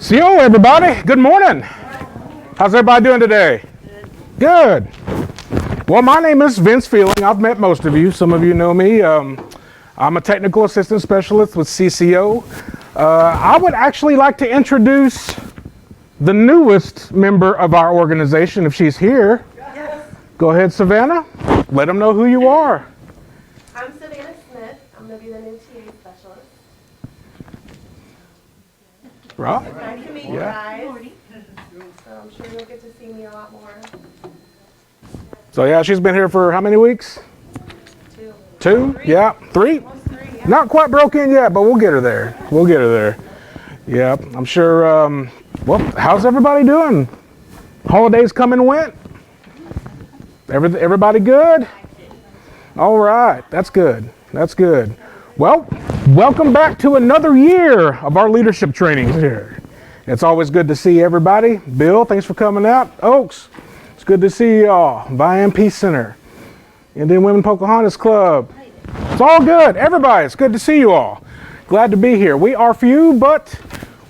CO, everybody. Good morning. How's everybody doing today? Good. Well, my name is Vince Feeling. I've met most of you. Some of you know me. I'm a technical assistant specialist with CCO. I would actually like to introduce the newest member of our organization, if she's here. Yes. Go ahead, Savannah. Let them know who you are. I'm Savannah Smith. I'm going to be the new TA specialist. Right? Nice to meet you guys. So I'm sure you'll get to see me a lot more. So yeah, she's been here for how many weeks? Two? Three. Yeah, three? Almost three, yeah. Not quite broke in yet, but we'll get her there. We'll get her there. Yeah, I'm sure. Well, how's everybody doing? Holidays come and went? Everybody good? All right, that's good. That's good. Well, welcome back to another year of our leadership trainings here. It's always good to see everybody. Bill, thanks for coming out. Oaks, it's good to see y'all. Vian Peace Center. Indian Women Pocahontas Club. It's all good. Everybody, it's good to see you all. Glad to be here. We are few, but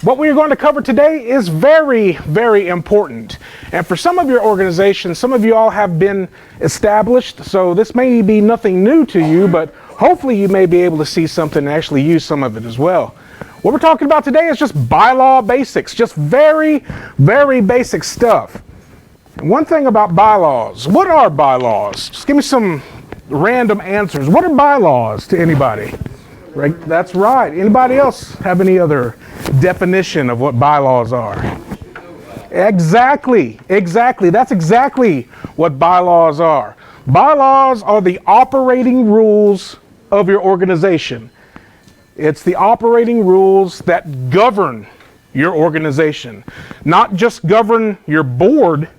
what we are going to cover today is very, very important. And for some of your organizations, some of you all have been established, so this may be nothing new to you, but hopefully you may be able to see something and actually use some of it as well. What we're talking about today is just bylaw basics, just very, very basic stuff. And one thing about bylaws, what are bylaws? Just give me some random answers. What are bylaws to anybody? Right? That's right. Anybody else have any other definition of what bylaws are? Exactly. That's exactly what bylaws are. Bylaws are the operating rules of your organization. It's the operating rules that govern your organization. Not just govern your board,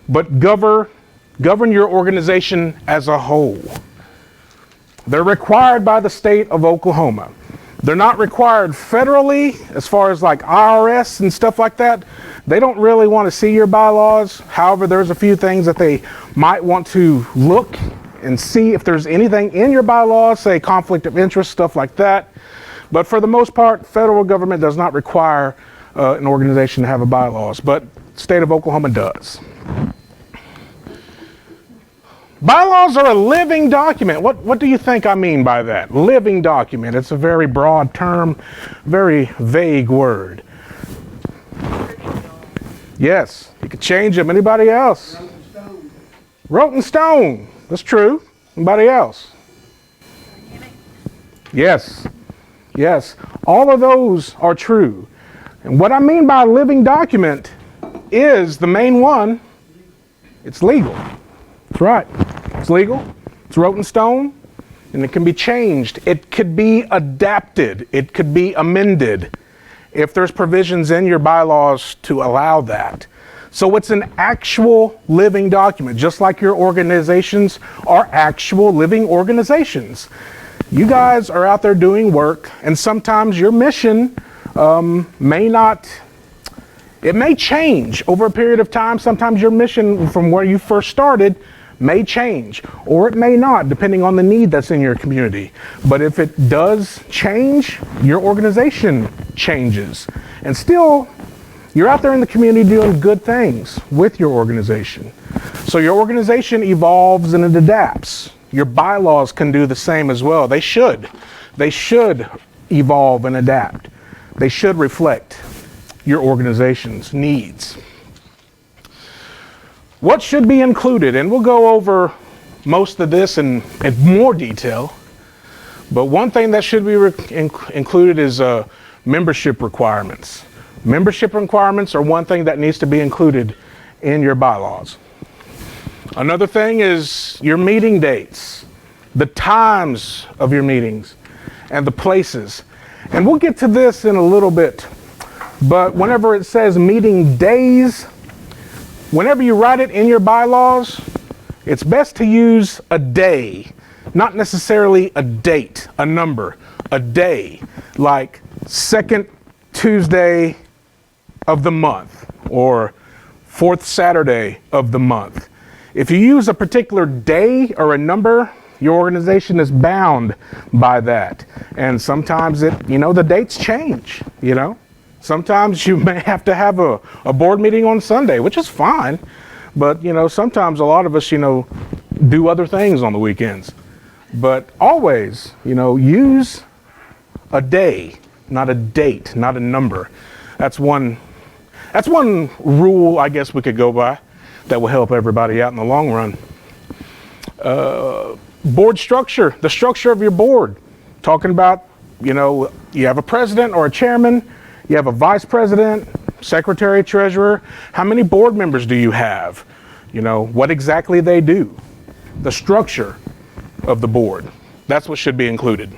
but govern your organization as a whole. They're required by the state of Oklahoma. They're not required federally as far as like IRS and stuff like that. They don't really want to see your bylaws. However, there's a few things that they might want to look and see if there's anything in your bylaws, say conflict of interest, stuff like that. But for the most part, federal government does not require an organization to have a bylaws, but the state of Oklahoma does. Bylaws are a living document. What do you think I mean by that? Living document. It's a very broad term, very vague word. Yes, you could change them. Anybody else? Wrote in stone. That's true. Anybody else? Yes. All of those are true. And what I mean by a living document is the main one, it's legal. That's right. It's legal. It's wrote in stone, and it can be changed. It could be adapted. It could be amended if there's provisions in your bylaws to allow that. So it's an actual living document, just like your organizations are actual living organizations. You guys are out there doing work, and sometimes your mission it may change over a period of time. Sometimes your mission from where you first started may change, or it may not, depending on the need that's in your community. But if it does change, your organization changes. And still, you're out there in the community doing good things with your organization. So your organization evolves and it adapts. Your bylaws can do the same as well. They should. They should evolve and adapt. They should reflect your organization's needs. What should be included? And we'll go over most of this in more detail. But one thing that should be included is membership requirements. Membership requirements are one thing that needs to be included in your bylaws. Another thing is your meeting dates, the times of your meetings, and the places. And we'll get to this in a little bit. But whenever it says meeting days, whenever you write it in your bylaws, it's best to use a day, not necessarily a date, a number, a day, like second Tuesday of the month or fourth Saturday of the month. If you use a particular day or a number, your organization is bound by that. And sometimes the dates change, Sometimes you may have to have a board meeting on Sunday, which is fine. But, sometimes a lot of us, do other things on the weekends. But always, use a day, not a date, not a number. That's one rule I guess we could go by that will help everybody out in the long run. Board structure, the structure of your board. Talking about, you have a president or a chairman, you have a vice president, secretary, treasurer. How many board members do you have? What exactly they do. The structure of the board. That's what should be included.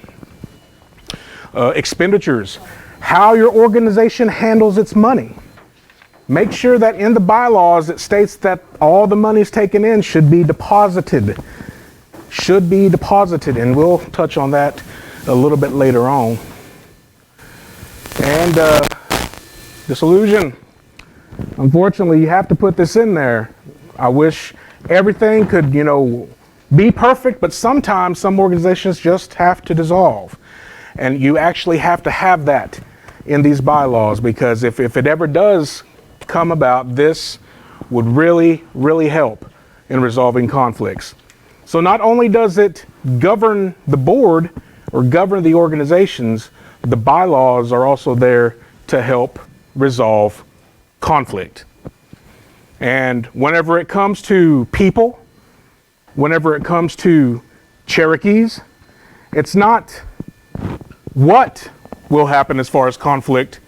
Expenditures, how your organization handles its money. Make sure that in the bylaws it states that all the monies taken in should be deposited. And we'll touch on that a little bit later on. And disillusion. Unfortunately, you have to put this in there. I wish everything could, be perfect, but sometimes some organizations just have to dissolve. And you actually have to have that in these bylaws, because if it ever does come about, this would really, really help in resolving conflicts. So not only does it govern the board or govern the organizations, the bylaws are also there to help resolve conflict. And whenever it comes to people, whenever it comes to Cherokees, it's not what will happen as far as conflict.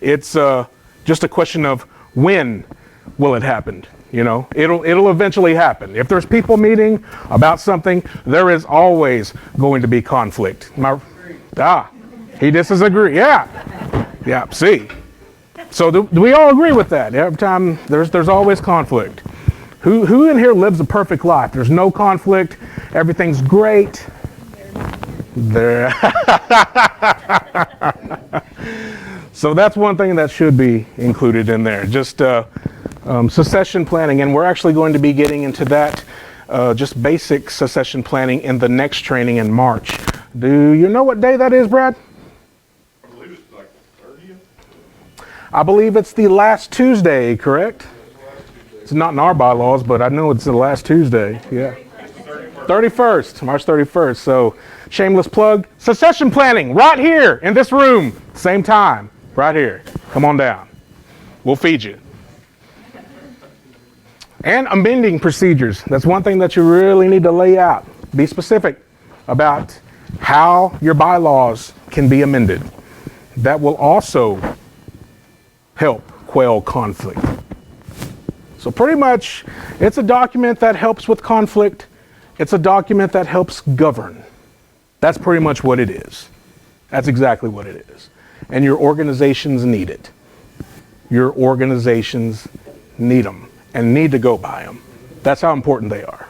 It's just a question of when will it happen. It'll eventually happen. If there's people meeting about something, there is always going to be conflict. He disagrees. Yeah. See. So do we all agree with that? Every time there's always conflict. Who in here lives a perfect life? There's no conflict. Everything's great. There. So that's one thing that should be included in there. Just succession planning, and we're actually going to be getting into that, just basic succession planning in the next training in March. Do you know what day that is, Brad? I believe it's like the 30th. I believe it's the last Tuesday, correct? It's not in our bylaws, but I know it's the last Tuesday. Yeah. 31st, March 31st. So shameless plug, succession planning right here in this room, same time, right here. Come on down. We'll feed you. And amending procedures. That's one thing that you really need to lay out. Be specific about how your bylaws can be amended. That will also help quell conflict. So pretty much, it's a document that helps with conflict. It's a document that helps govern. That's pretty much what it is. That's exactly what it is. And your organizations need it. Your organizations need them and need to go by them. That's how important they are.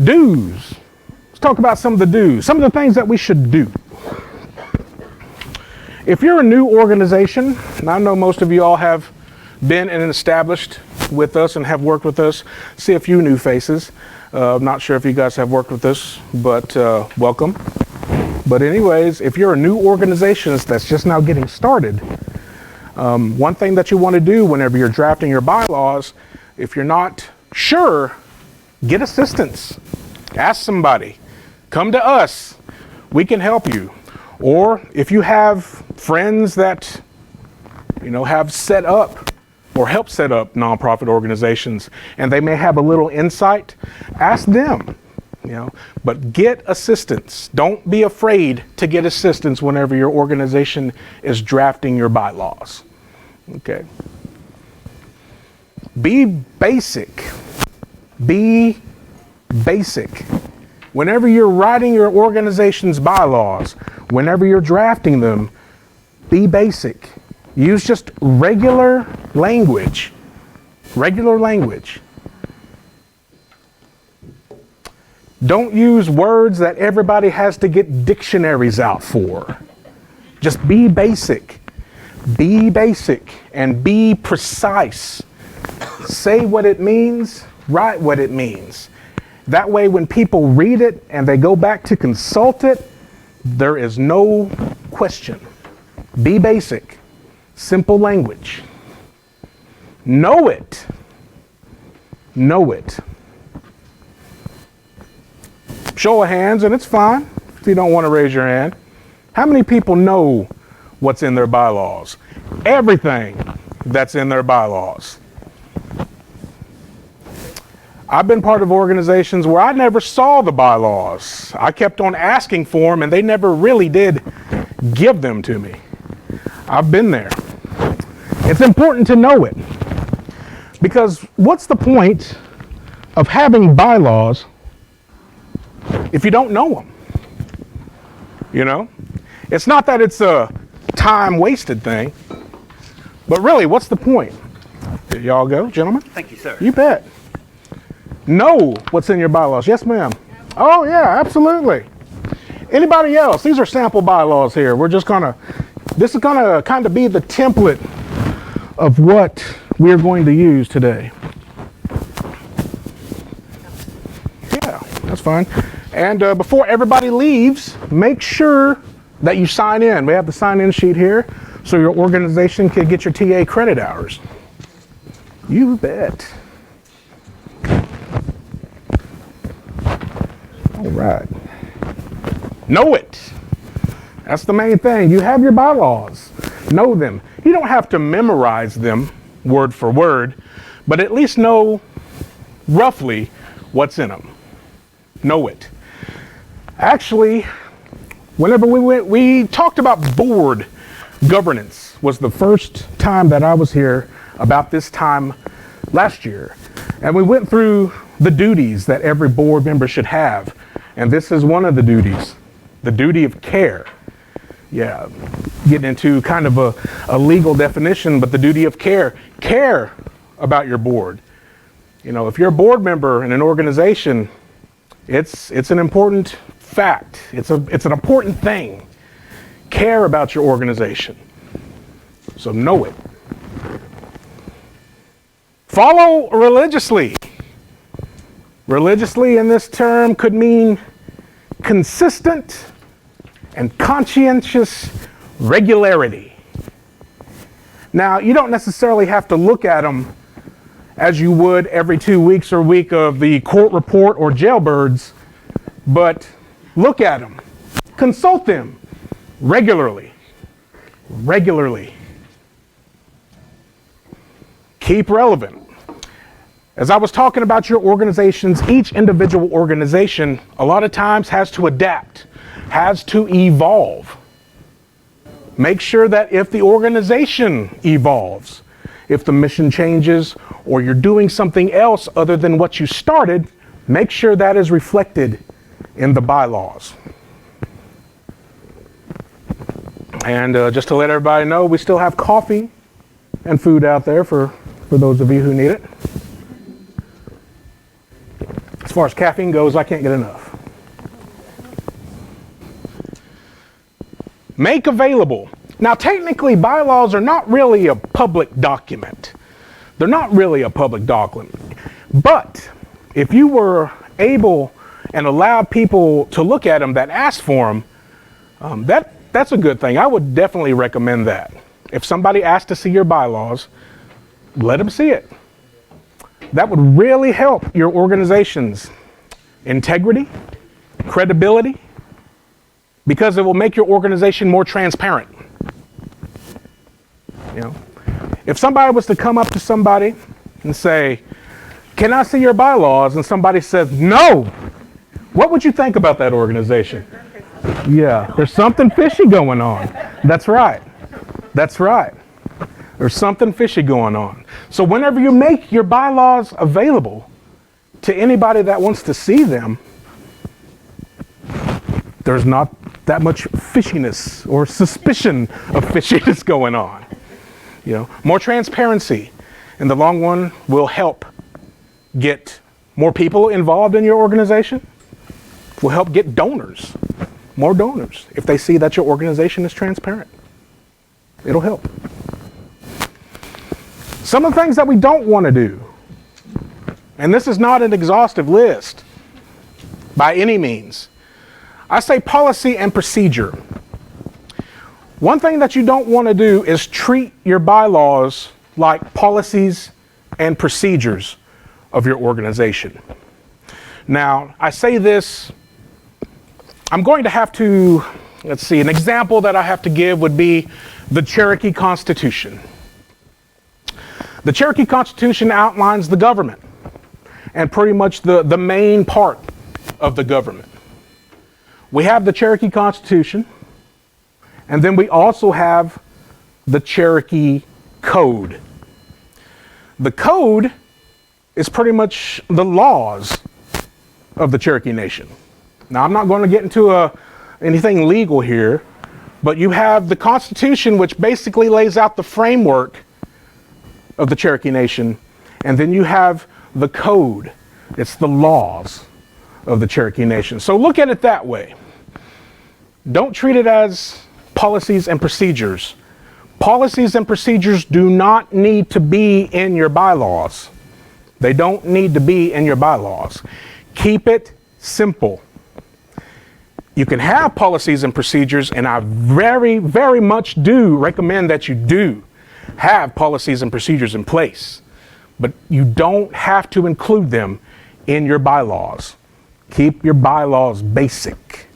Do's. Let's talk about some of the do's, some of the things that we should do. If you're a new organization, and I know most of you all have been and established with us and have worked with us, see a few new faces. I'm not sure if you guys have worked with us, but welcome. But anyways, if you're a new organization that's just now getting started, one thing that you want to do whenever you're drafting your bylaws, if you're not sure, get assistance. Ask somebody. Come to us. We can help you. Or if you have friends that, have set up or help set up nonprofit organizations and they may have a little insight, ask them. But get assistance. Don't be afraid to get assistance whenever your organization is drafting your bylaws. Okay. Be basic. Be basic. Whenever you're writing your organization's bylaws, whenever you're drafting them, be basic. Use just regular language. Regular language. Don't use words that everybody has to get dictionaries out for. Just be basic. Be basic and be precise. Say what it means, write what it means. That way when people read it and they go back to consult it, there is no question. Be basic. Simple language. Know it. Know it. Show of hands, and it's fine if you don't want to raise your hand. How many people know what's in their bylaws? Everything that's in their bylaws. I've been part of organizations where I never saw the bylaws. I kept on asking for them, and they never really did give them to me. I've been there. It's important to know it, because what's the point of having bylaws if you don't know them? You know? It's not that it's a time wasted thing, but really, what's the point? There y'all go, gentlemen. Thank you, sir. You bet. Know what's in your bylaws. Yes, ma'am. Oh, yeah, absolutely. Anybody else? These are sample bylaws here. This is gonna kind of be the template of what we're going to use today. Yeah, that's fine. And before everybody leaves, make sure that you sign in. We have the sign-in sheet here, so your organization can get your TA credit hours. You bet. All right. Know it. That's the main thing. You have your bylaws. Know them. You don't have to memorize them word for word, but at least know roughly what's in them. Know it. Actually, whenever we talked about board governance was the first time that I was here about this time last year. And we went through the duties that every board member should have. And this is one of the duties, the duty of care. Yeah, getting into kind of a legal definition, but the duty of care. Care about your board. You know, if you're a board member in an organization, it's an important fact. It's an important thing. Care about your organization. So know it. Follow religiously. Religiously in this term could mean consistent and conscientious regularity. Now, you don't necessarily have to look at them as you would every 2 weeks or week of the court report or jailbirds, but look at them, consult them regularly. Regularly. Keep relevant. As I was talking about your organizations, each individual organization a lot of times has to adapt, has to evolve. Make sure that if the organization evolves, if the mission changes, or you're doing something else other than what you started, make sure that is reflected in the bylaws. And just to let everybody know, we still have coffee and food out there for those of you who need it. As far as caffeine goes, I can't get enough. Make available. Now, technically, bylaws are not really a public document. They're not really a public document. But if you were able and allowed people to look at them that asked for them, that's a good thing. I would definitely recommend that. If somebody asked to see your bylaws, let them see it. That would really help your organization's integrity, credibility, because it will make your organization more transparent. You know, if somebody was to come up to somebody and say, "Can I see your bylaws?" and somebody says, "No," what would you think about that organization? Yeah, there's something fishy going on. That's right. That's right. There's something fishy going on. So whenever you make your bylaws available to anybody that wants to see them, there's not that much fishiness or suspicion of fishiness going on. You know, more transparency in the long run will help get more people involved in your organization, will help get donors, more donors, if they see that your organization is transparent. It'll help. Some of the things that we don't want to do, and this is not an exhaustive list by any means. I say policy and procedure. One thing that you don't want to do is treat your bylaws like policies and procedures of your organization. Now, I say this, I'm going to have to, let's see, an example that I have to give would be the Cherokee Constitution. The Cherokee Constitution outlines the government and pretty much the main part of the government. We have the Cherokee Constitution, and then we also have the Cherokee Code. The Code is pretty much the laws of the Cherokee Nation. Now, I'm not going to get into anything legal here, but you have the Constitution, which basically lays out the framework of the Cherokee Nation, and then you have the Code. It's the laws of the Cherokee Nation. So look at it that way. Don't treat it as policies and procedures. Policies and procedures do not need to be in your bylaws. They don't need to be in your bylaws. Keep it simple. You can have policies and procedures, and I very, very much do recommend that you do have policies and procedures in place, but you don't have to include them in your bylaws. Keep your bylaws basic.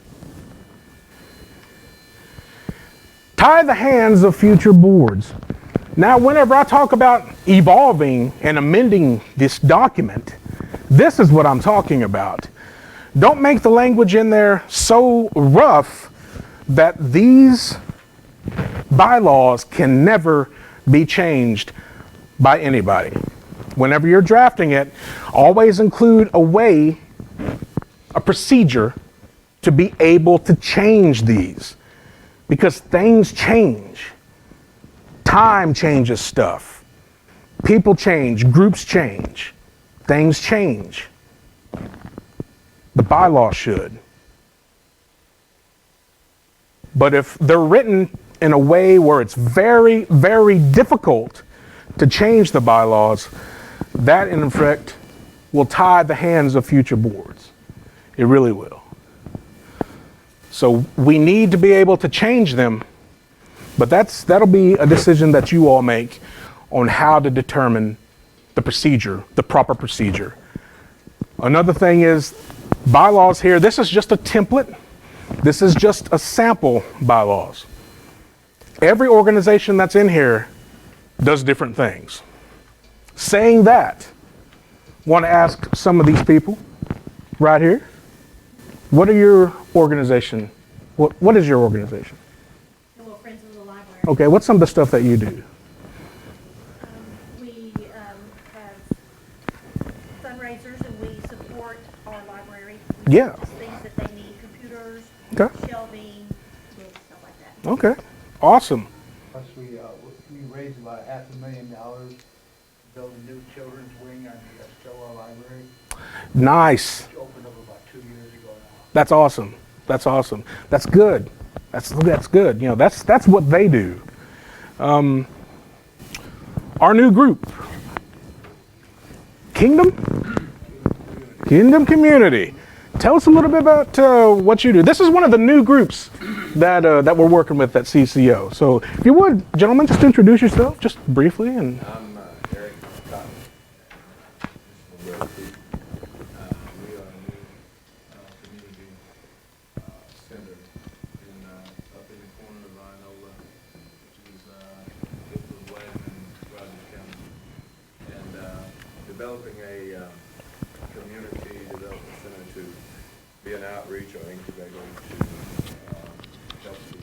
Tie the hands of future boards. Now, whenever I talk about evolving and amending this document, this is what I'm talking about. Don't make the language in there so rough that these bylaws can never be changed by anybody. Whenever you're drafting it, always include a procedure to be able to change these, because things change. Time changes stuff. People change, groups change, things change. The bylaw should. But if they're written in a way where it's very, very difficult to change the bylaws, that in effect will tie the hands of future boards. It really will. So we need to be able to change them, but that'll be a decision that you all make on how to determine the procedure, the proper procedure. Another thing is bylaws here. This is just a template. This is just a sample bylaws. Every organization that's in here does different things. Saying that, want to ask some of these people right here, what are your organization? What is your organization? Hello, Friends of the Library. Okay, what's some of the stuff that you do? We have fundraisers and we support our library. Yeah. Just things that they need, computers, Okay. shelving, books, stuff like that. Okay. Awesome. Plus, we raised about $500,000 to build a new children's wing on the Stella Library, Nice. which opened up about 2 years ago now. That's awesome. That's awesome. That's good. That's good. You know, that's what they do. Our new group, Kingdom Community. Tell us a little bit about what you do. This is one of the new groups that we're working with at CCO. So, if you would, gentlemen, just introduce yourself, just briefly, and. I'm Eric Cotton. We are a new community center up in the corner of Inola, which is Gainesville Way in Rogers County, and developing a community development center to be an outreach or incubator to help the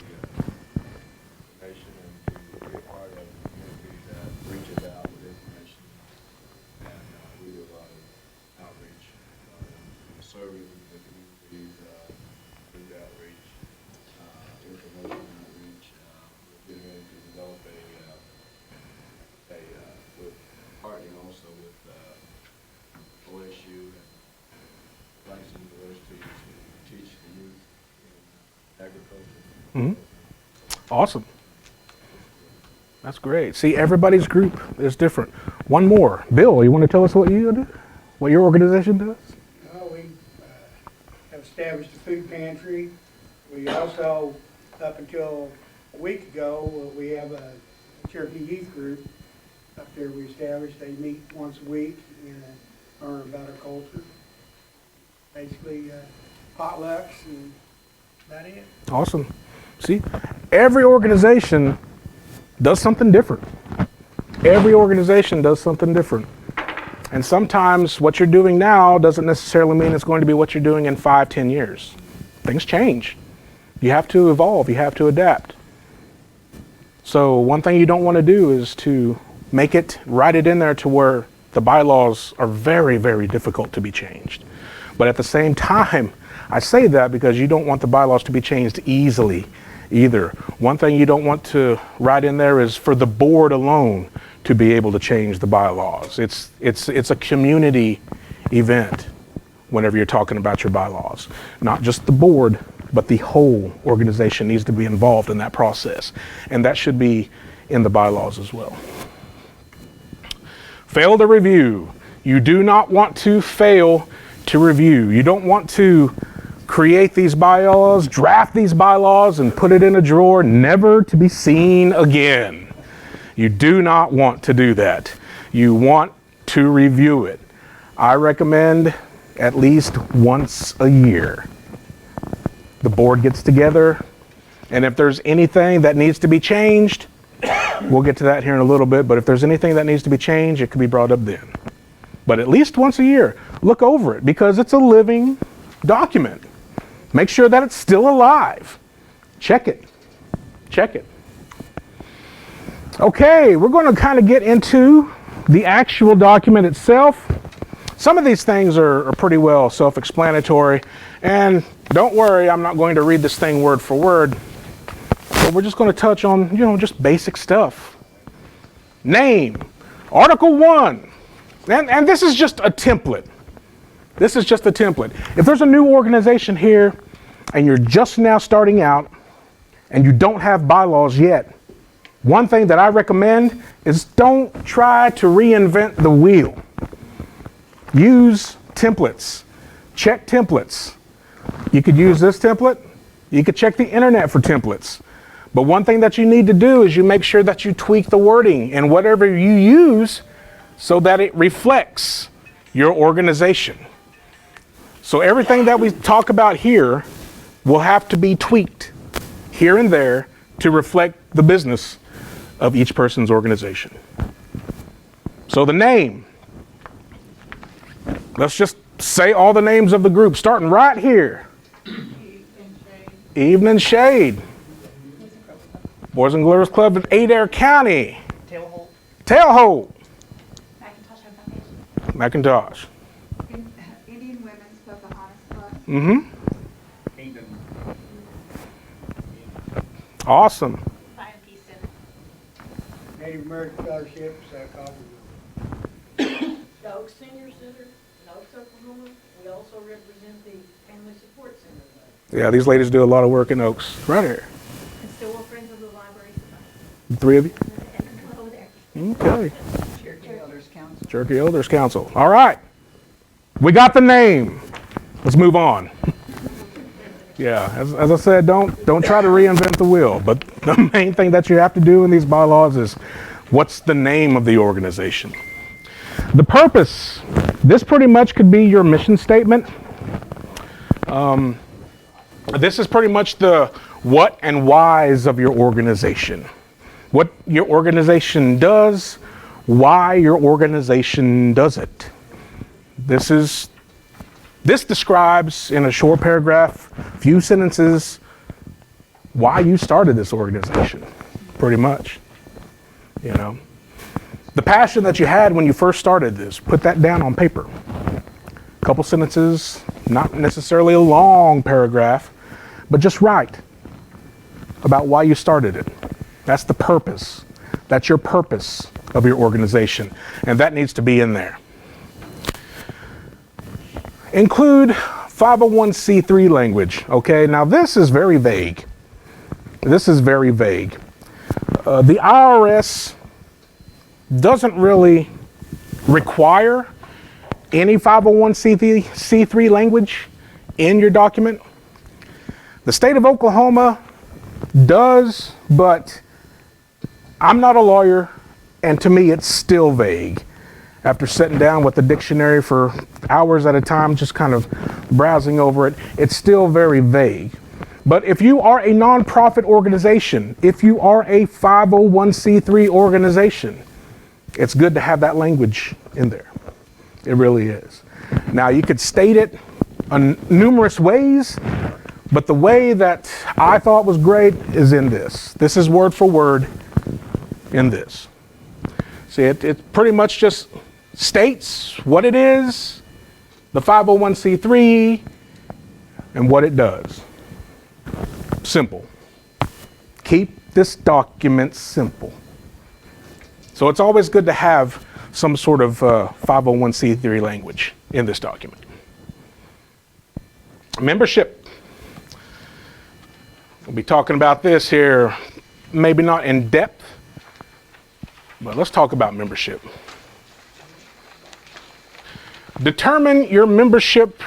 nation and to be a part of the community that reaches out with information. And we do a lot of outreach, serving the communities, food outreach, information outreach. We're getting ready to develop we're partnering also with OSU and Rice University to teach the youth in agriculture. Mhm. Awesome. That's great. See, everybody's group is different. One more. Bill, you want to tell us what you do? What your organization does? We have established a food pantry. We also, up until A week ago, we have a Cherokee youth group up there we established. They meet once a week and learn about our culture. Basically, potlucks and that's it. Awesome. See, every organization does something different. Every organization does something different. And sometimes what you're doing now doesn't necessarily mean it's going to be what you're doing in 5, 10 years. Things change. You have to evolve. You have to adapt. So one thing you don't want to do is to write it in there to where the bylaws are very, very difficult to be changed. But at the same time, I say that because you don't want the bylaws to be changed easily either. One thing you don't want to write in there is for the board alone to be able to change the bylaws. It's a community event whenever you're talking about your bylaws. Not just the board, but the whole organization needs to be involved in that process. And that should be in the bylaws as well. Fail to review. You do not want to fail to review. You don't want to create these bylaws, draft these bylaws, and put it in a drawer, never to be seen again. You do not want to do that. You want to review it. I recommend at least once a year. The board gets together, and if there's anything that needs to be changed, we'll get to that here in a little bit, but if there's anything that needs to be changed, it can be brought up then. But at least once a year, look over it because it's a living document. Make sure that it's still alive. Check it. Check it. Okay, we're going to kind of get into the actual document itself. Some of these things are pretty well self-explanatory, and don't worry, I'm not going to read this thing word for word, but we're just going to touch on, just basic stuff. Name, Article 1, and this is just a template. This is just a template. If there's a new organization here and you're just now starting out and you don't have bylaws yet, one thing that I recommend is don't try to reinvent the wheel. Use templates. Check templates. You could use this template. You could check the internet for templates. But one thing that you need to do is you make sure that you tweak the wording and whatever you use so that it reflects your organization. So everything that we talk about here will have to be tweaked here and there to reflect the business of each person's organization. So the name. Let's just say all the names of the group, starting right here. Evening Shade. Boys and Girls Club in Adair County. Tailholt. McIntosh. Indian Women's Pocahontas Club. Mm-hmm. Awesome. Native American Fellowships, Coffee. The Oaks Senior Center in Oaks, Oklahoma. We also represent the Family Support Center. Yeah, these ladies do a lot of work in Oaks. Right here. And still we're friends of the library. The three of you? Over there. Okay. Cherokee Elders Council. Cherokee Elders Council. All right. We got the name. Let's move on. Yeah, as I said, don't try to reinvent the wheel. But the main thing that you have to do in these bylaws is what's the name of the organization? The purpose. This pretty much could be your mission statement. This is pretty much the what and whys of your organization. What your organization does, why your organization does it. This describes in a short paragraph, few sentences, why you started this organization, pretty much. The passion that you had when you first started this, put that down on paper. A couple sentences, not necessarily a long paragraph, but just write about why you started it. That's the purpose. That's your purpose of your organization, and that needs to be in there. Include 501c3 language. Okay, now this is very vague. This is very vague. The IRS doesn't really require any 501c3 language in your document. The state of Oklahoma does, but I'm not a lawyer, and to me it's still vague. After sitting down with the dictionary for hours at a time, just kind of browsing over it, it's still very vague. But if you are a nonprofit organization, if you are a 501c3 organization, it's good to have that language in there. It really is. Now, you could state it in numerous ways, but the way that I thought was great is in this. This is word for word in this. See, it pretty much just states what it is, the 501c3, and what it does. Simple. Keep this document simple. So it's always good to have some sort of 501c3 language in this document. Membership. We'll be talking about this here, maybe not in depth, but let's talk about membership. Determine your membership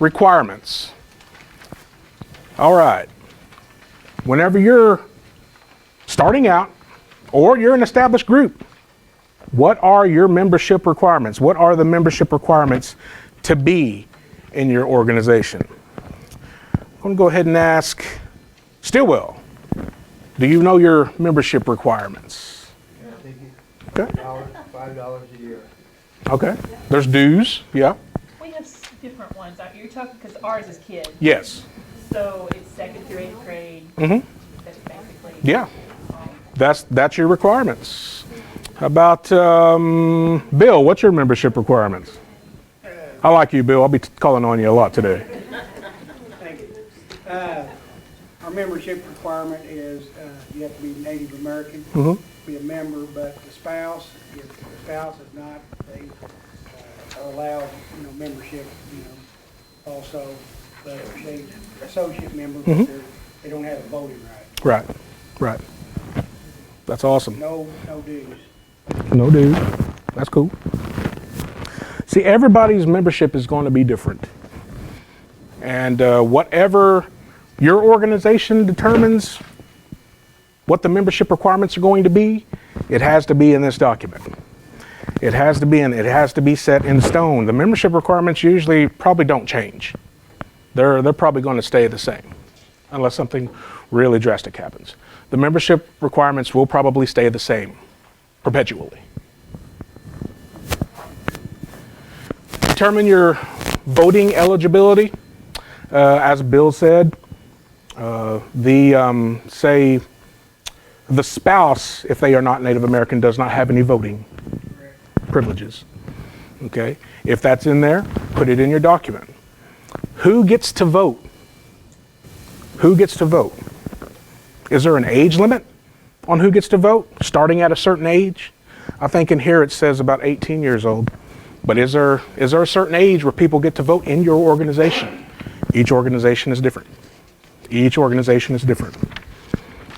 requirements. All right. Whenever you're starting out or you're an established group, what are your membership requirements? What are the membership requirements to be in your organization? I'm going to go ahead and ask Stillwell, do you know your membership requirements? Okay. $5 a year. Okay. There's dues. Yeah. We have different ones. You're talking, because ours is kids, Yes. so it's 2nd through 8th grade. Mm-hmm. That's basically. Yeah. That's your requirements. How about Bill? What's your membership requirements? I like you, Bill. I'll be calling on you a lot today. Thank you. Our membership requirement is you have to be Native American, be a member, but the spouse, if the spouse is not, they are allowed, membership, also, but they associate members, but they don't have a voting right. Right. That's awesome. No dues. No dues. That's cool. See, everybody's membership is going to be different. And whatever your organization determines what the membership requirements are going to be, it has to be in this document. It has to be set in stone. The membership requirements usually probably don't change. They're probably going to stay the same unless something really drastic happens. The membership requirements will probably stay the same perpetually. Determine your voting eligibility. As Bill said, say the spouse, if they are not Native American, does not have any voting privileges. Okay? If that's in there, put it in your document. Who gets to vote? Who gets to vote? Is there an age limit on who gets to vote, starting at a certain age? I think in here it says about 18 years old. But is there a certain age where people get to vote in your organization? Each organization is different. Each organization is different.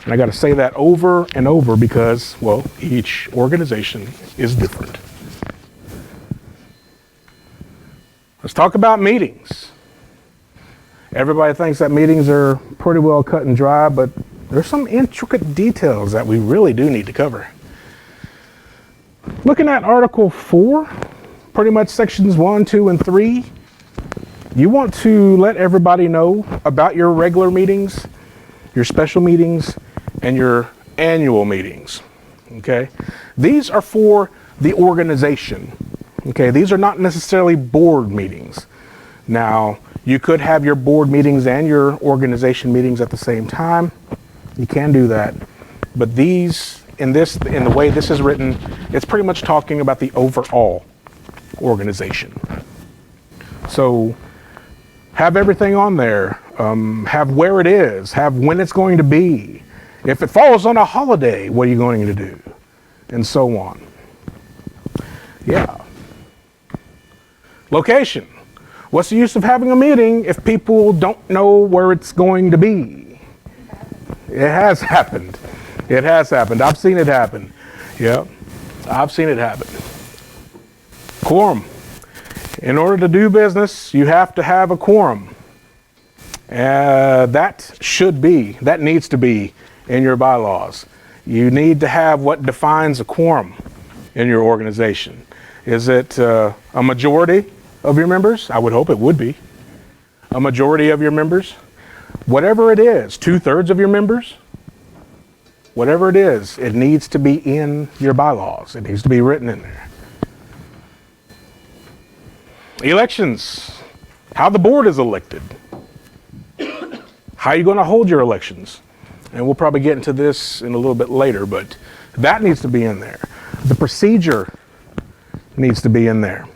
And I got to say that over and over because, well, each organization is different. Let's talk about meetings. Everybody thinks that meetings are pretty well cut and dry, but there's some intricate details that we really do need to cover. Looking at Article 4, pretty much sections 1, 2, and 3, you want to let everybody know about your regular meetings, your special meetings, and your annual meetings. Okay? These are for the organization. Okay? These are not necessarily board meetings. Now, you could have your board meetings and your organization meetings at the same time. You can do that. But these, in the way this is written, it's pretty much talking about the overall organization. So have everything on there. Have where it is. Have when it's going to be. If it falls on a holiday, what are you going to do? And so on. Yeah. Location. What's the use of having a meeting if people don't know where it's going to be? It has happened. It has happened. I've seen it happen. Yeah, I've seen it happen. Quorum. In order to do business, you have to have a quorum. That needs to be in your bylaws. You need to have what defines a quorum in your organization. Is it a majority of your members? I would hope it would be. A majority of your members? Whatever it is, 2/3 of your members? Whatever it is, it needs to be in your bylaws. It needs to be written in there. Elections. How the board is elected. How are you going to hold your elections? And we'll probably get into this in a little bit later, but that needs to be in there. The procedure needs to be in there.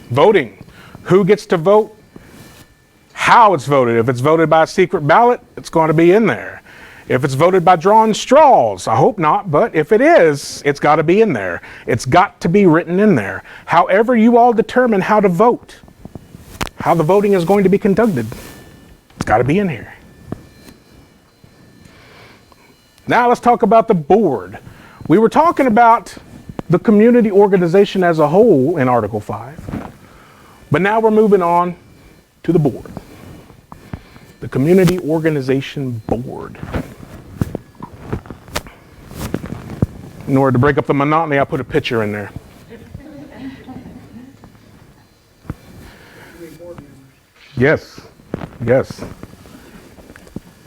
Voting. Who gets to vote? How it's voted. If it's voted by a secret ballot, it's going to be in there. If it's voted by drawn straws, I hope not, but if it is, it's got to be in there. It's got to be written in there. However you all determine how to vote, how the voting is going to be conducted, it's got to be in here. Now let's talk about the board. We were talking about the community organization as a whole in Article 5, but now we're moving on to the board. The Community Organization Board. In order to break up the monotony, I put a picture in there. Yes, yes.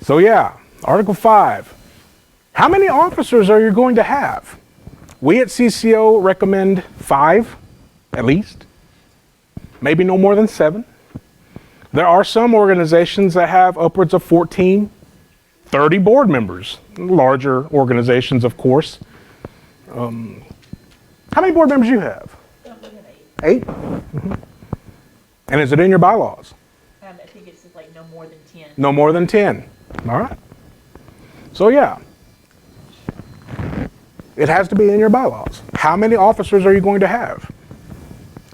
So yeah, Article 5. How many officers are you going to have? We at CCO recommend 5, at least. Maybe no more than 7. There are some organizations that have upwards of 14, 30 board members. Larger organizations, of course. How many board members do you have? 8? Mm-hmm. And is it in your bylaws? I think it's like no more than 10. No more than 10. All right. So yeah. It has to be in your bylaws. How many officers are you going to have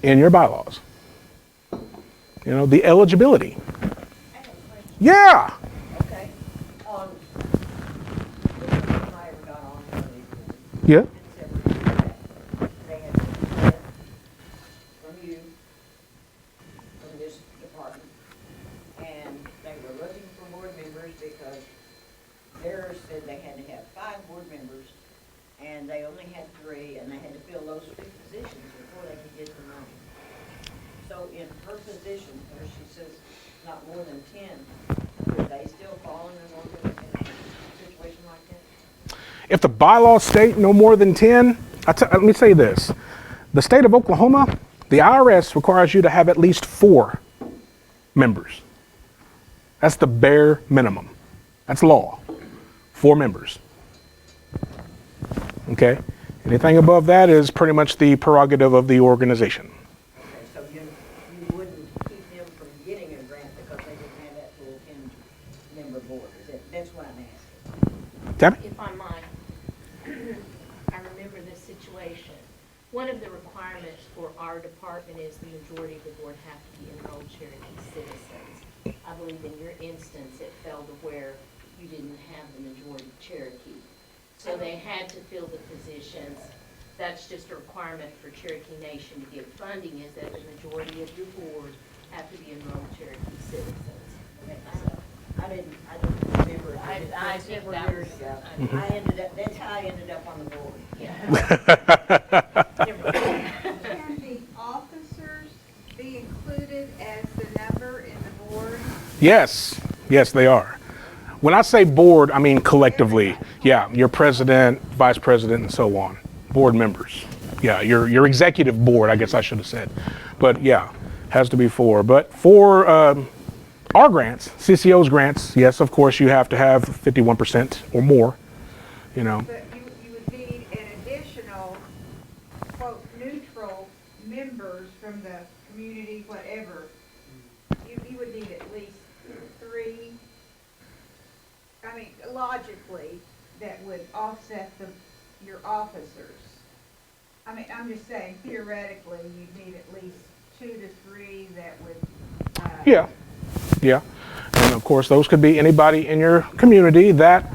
in your bylaws? You know, the eligibility. Yeah. Okay. Yeah. They had consent from you, from this department, and they were looking for board members because theirs said they had to have 5 board members, and they only had 3, and they had to fill those 3 positions before they could get the money. So in her position, where she says not more than 10, would they still fall in an organization situation like that? If the bylaws state no more than 10, let me say this. The state of Oklahoma, the IRS requires you to have at least 4 members. That's the bare minimum. That's law. 4 members. Okay? Anything above that is pretty much the prerogative of the organization. Okay, so you wouldn't keep them from getting a grant because they didn't have that full 10-member board. That's what I'm asking. Tammy? If I might, I remember this situation. One of the requirements for our department is the majority of the board have to be enrolled Cherokee citizens. I believe in your instance, it fell to where you didn't have the majority Cherokee. So they had to fill the positions. That's just a requirement for Cherokee Nation to get funding, is that the majority of your board have to be enrolled Cherokee citizens. I didn't remember. I think several that years was- ago. That's how I ended up on the board. Can the officers be included as the number in the board? Yes. Yes, they are. When I say board, I mean collectively. Yeah, your president, vice president, and so on. Board members. Yeah, your executive board, I guess I should have said. But yeah, has to be 4. But for our grants, CCO's grants, yes, of course, you have to have 51% or more, you know. But you would need an additional, quote, neutral members from the community, whatever. You would need at least 3, I mean, logically, that would offset your officers. I mean, I'm just saying theoretically, you'd need at least 2 to 3 that would. Yeah, yeah. And of course, those could be anybody in your community that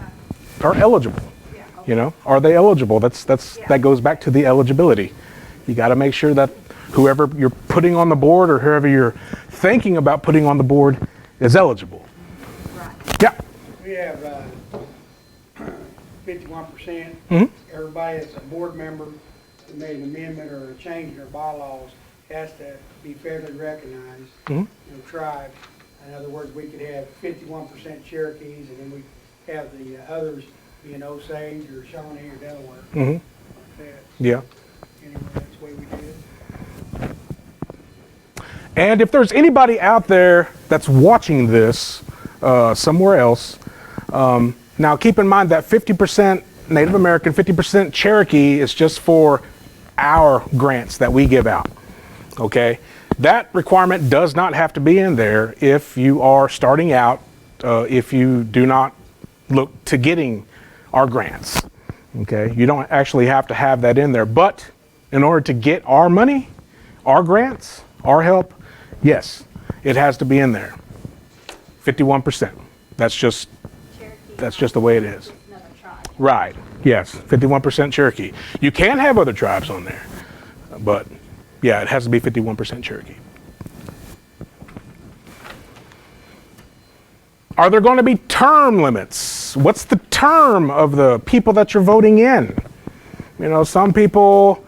are eligible. Yeah, You know, are they eligible? That goes back to the eligibility. You got to make sure that whoever you're putting on the board or whoever you're thinking about putting on the board is eligible. Right. Yeah. We have 51%. Mhm. Everybody that's a board member that made an amendment or a change in their bylaws has to be fairly recognized Mhm. in the tribe. In other words, we could have 51% Cherokees, and then we have the others being Osage or Shawnee or Delaware. Mhm. Like that. Yeah. Anyway, that's the way we did it. And if there's anybody out there that's watching this somewhere else, now keep in mind that 50% Native American, 50% Cherokee is just for our grants that we give out. Okay? That requirement does not have to be in there if you are starting out, if you do not look to getting our grants. Okay? You don't actually have to have that in there. But in order to get our money, our grants, our help, yes, it has to be in there. 51%. That's just the way it is. Right. Yes. 51% Cherokee. You can have other tribes on there, but yeah, it has to be 51% Cherokee. Are there going to be term limits? What's the term of the people that you're voting in? You know, some people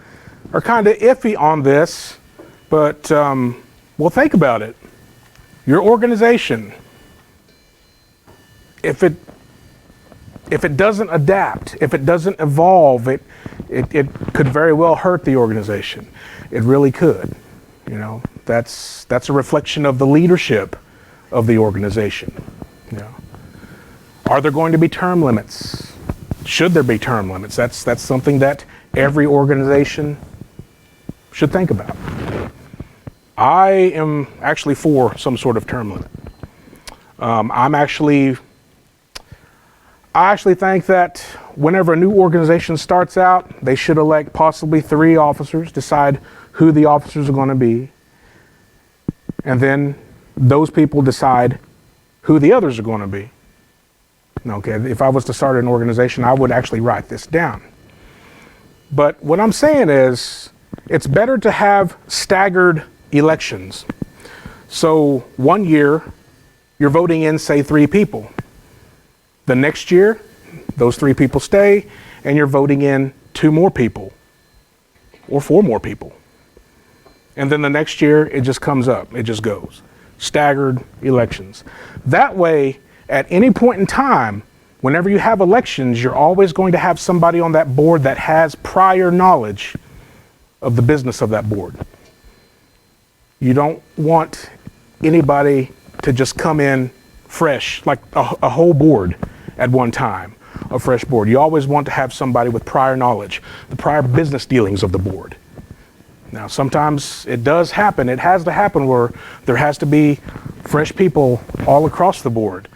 are kind of iffy on this, but well, think about it. Your organization, if it doesn't adapt, if it doesn't evolve, it could very well hurt the organization. It really could. You know, that's a reflection of the leadership of the organization. You know, are there going to be term limits? Should there be term limits? That's something that every organization should think about. I am actually for some sort of term limit. I actually think that whenever a new organization starts out, they should elect possibly 3 officers, decide who the officers are going to be, and then those people decide who the others are going to be. Okay, if I was to start an organization, I would actually write this down. But what I'm saying is, it's better to have staggered elections. So one year, you're voting in, say, 3 people. The next year, those 3 people stay, and you're voting in 2 more people, or 4 more people. And then the next year, it just comes up, it just goes. Staggered elections. That way, at any point in time, whenever you have elections, you're always going to have somebody on that board that has prior knowledge of the business of that board. You don't want anybody to just come in fresh, like a whole board at one time, a fresh board. You always want to have somebody with prior knowledge, the prior business dealings of the board. Now, sometimes it does happen. It has to happen where there has to be fresh people all across the board.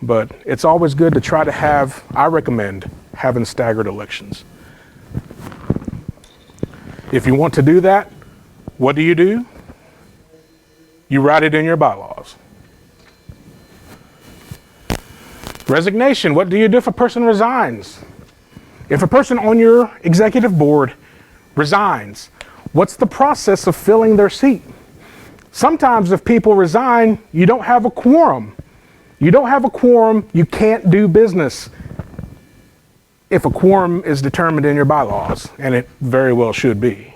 But it's always good to try to have, I recommend, having staggered elections. If you want to do that, what do? You write it in your bylaws. Resignation, what do you do if a person resigns? If a person on your executive board resigns, what's the process of filling their seat? Sometimes if people resign, you don't have a quorum. You don't have a quorum, you can't do business if a quorum is determined in your bylaws, and it very well should be.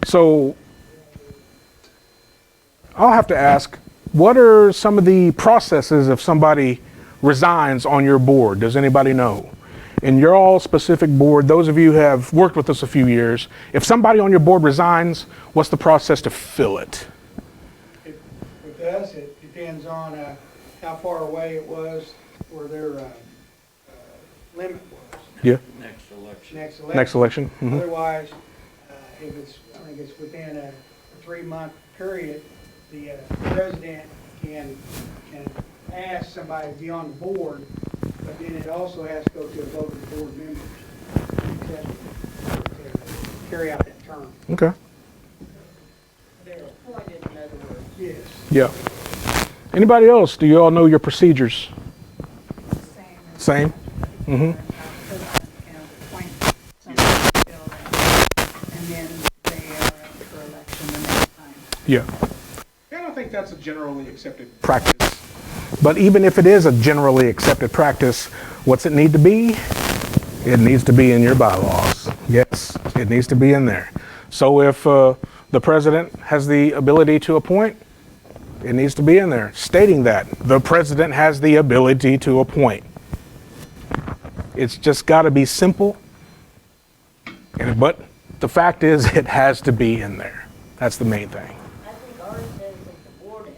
So I'll have to ask, what are some of the processes if somebody resigns on your board? Does anybody know? In your all specific board, those of you who have worked with us a few years, if somebody on your board resigns, what's the process to fill it? With us, it depends on how far away it was where their limit was. Yeah. Next election. Next election. Mm-hmm. Otherwise, if it's, I think it's within a 3-month period, the president can ask somebody to be on the board, but then it also has to go to a vote of the board members to carry out that term. Okay. They're appointed, in other words. Yes. Yeah. Anybody else? Do you all know your procedures? Same? Mm-hmm. And then they are up for election the next time. Yeah. I don't think that's a generally accepted practice. But even if it is a generally accepted practice, what's it need to be? It needs to be in your bylaws. Yes, it needs to be in there. So if the president has the ability to appoint, it needs to be in there, stating that the president has the ability to appoint. It's just got to be simple. But the fact is, it has to be in there. That's the main thing. I think ours says that the board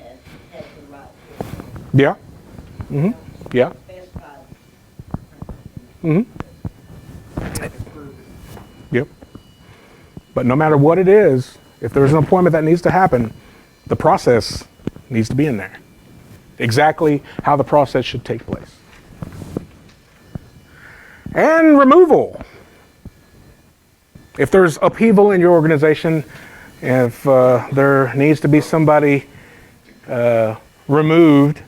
has the right to. Yeah. Mm-hmm. Yeah. Specified. Mm-hmm. Yep. But no matter what it is, if there's an appointment that needs to happen, the process needs to be in there. Exactly how the process should take place. And removal. If there's upheaval in your organization, if there needs to be somebody removed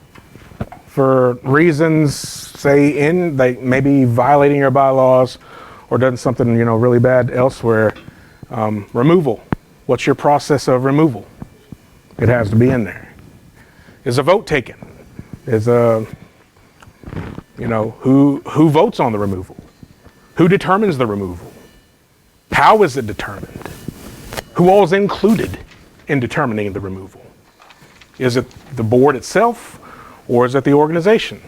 for reasons, say they may be violating your bylaws or done something really bad elsewhere, removal. What's your process of removal? It has to be in there. Is a vote taken? Is who votes on the removal? Who determines the removal? How is it determined? Who all is included in determining the removal? Is it the board itself or is it the organization?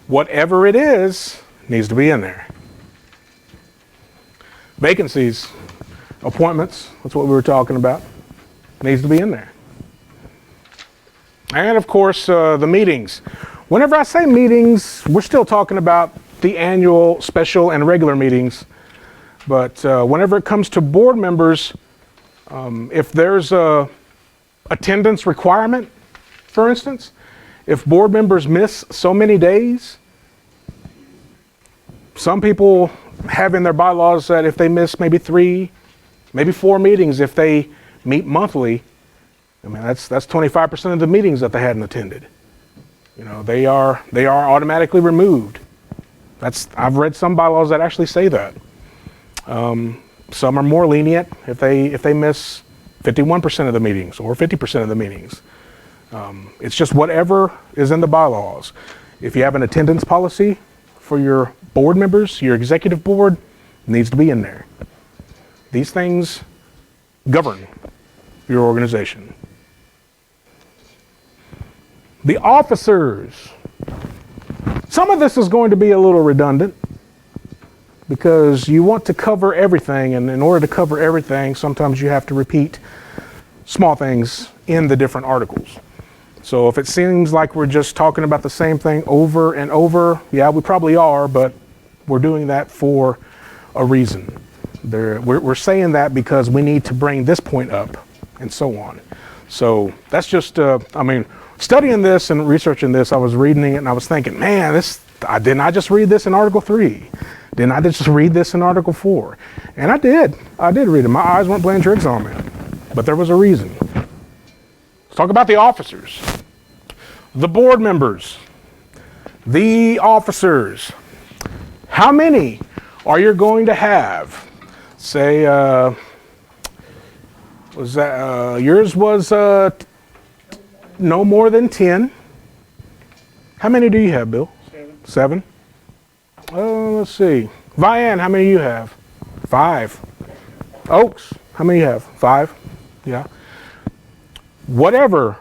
Whatever it is, needs to be in there. Vacancies, appointments, that's what we were talking about, needs to be in there. And of course, the meetings. Whenever I say meetings, we're still talking about the annual, special, and regular meetings. But whenever it comes to board members, if there's a attendance requirement, for instance, if board members miss so many days, some people have in their bylaws that if they miss maybe 3, maybe 4 meetings, if they meet monthly, I mean, that's 25% of the meetings that they hadn't attended. They are automatically removed. I've read some bylaws that actually say that. Some are more lenient if they miss 51% of the meetings or 50% of the meetings. It's just whatever is in the bylaws. If you have an attendance policy for your board members, your executive board, it needs to be in there. These things govern your organization. The officers. Some of this is going to be a little redundant because you want to cover everything, and in order to cover everything, sometimes you have to repeat small things in the different articles. So if it seems like we're just talking about the same thing over and over, yeah, we probably are, but we're doing that for a reason. We're saying that because we need to bring this point up and so on. So that's just, studying this and researching this, I was reading it and I was thinking, man, didn't I just read this in Article 3? Didn't I just read this in Article 4? And I did read it. My eyes weren't playing tricks on me, but there was a reason. Let's talk about the officers, the board members, the officers. How many are you going to have? Say, yours was no more than 10. How many do you have, Bill? 7. Let's see. Vianne, how many do you have? 5. Oaks, how many do you have? 5. Yeah. Whatever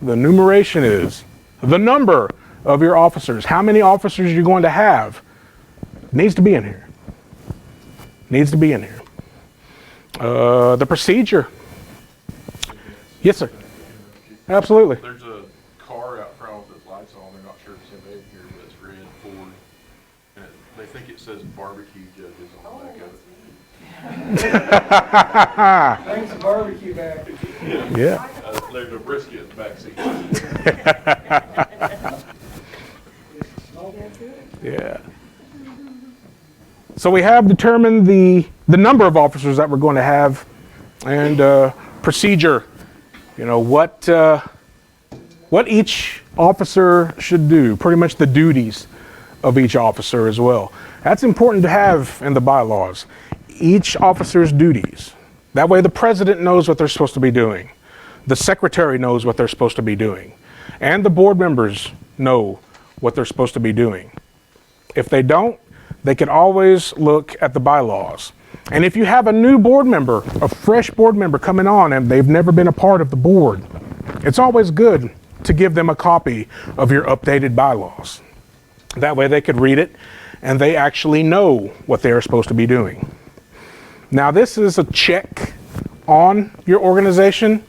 the numeration is, the number of your officers, how many officers you're going to have, needs to be in here. Needs to be in here. The procedure. Yes, sir. Absolutely. There's a car out front with its lights on. They're not sure if it's in here, but it's red Ford. And they think it says barbecue judges on the back of it. Thanks, barbecue back. Yeah. There's a brisket in the back seat. Yeah. So we have determined the number of officers that we're going to have and procedure. What each officer should do, pretty much the duties of each officer as well. That's important to have in the bylaws. Each officer's duties. That way the president knows what they're supposed to be doing. The secretary knows what they're supposed to be doing. and the board members know what they're supposed to be doing. If they don't, they can always look at the bylaws. And if you have a new board member, a fresh board member coming on and they've never been a part of the board, it's always good to give them a copy of your updated bylaws. That way they could read it and they actually know what they are supposed to be doing. Now, this is a check on your organization.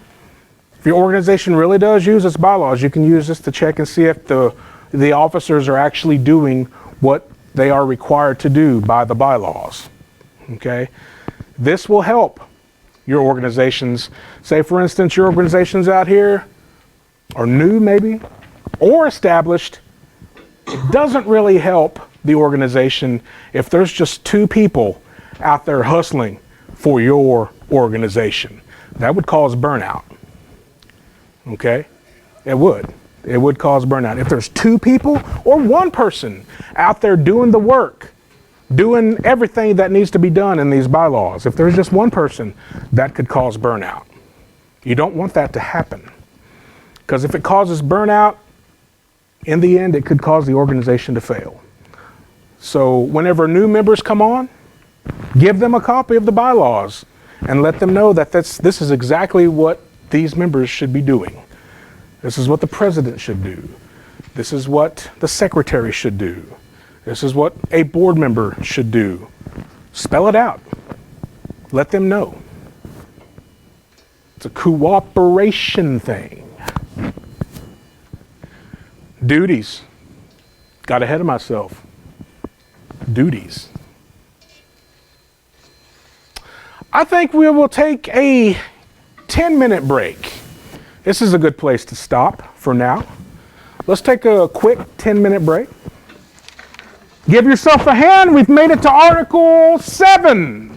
If your organization really does use its bylaws, you can use this to check and see if the officers are actually doing what they are required to do by the bylaws. Okay? This will help your organizations. Say, for instance, your organizations out here are new, maybe, or established. It doesn't really help the organization if there's just two people out there hustling for your organization. That would cause burnout. Okay? It would. It would cause burnout. If there's two people or one person out there doing the work, doing everything that needs to be done in these bylaws, if there's just one person, that could cause burnout. You don't want that to happen. Because if it causes burnout, in the end, it could cause the organization to fail. So whenever new members come on, give them a copy of the bylaws and let them know that this is exactly what these members should be doing. This is what the president should do. This is what the secretary should do. This is what a board member should do. Spell it out. Let them know. It's a cooperation thing. Duties. Got ahead of myself. Duties. I think we will take a 10-minute break. This is a good place to stop for now. Let's take a quick 10-minute break. Give yourself a hand. We've made it to Article 7.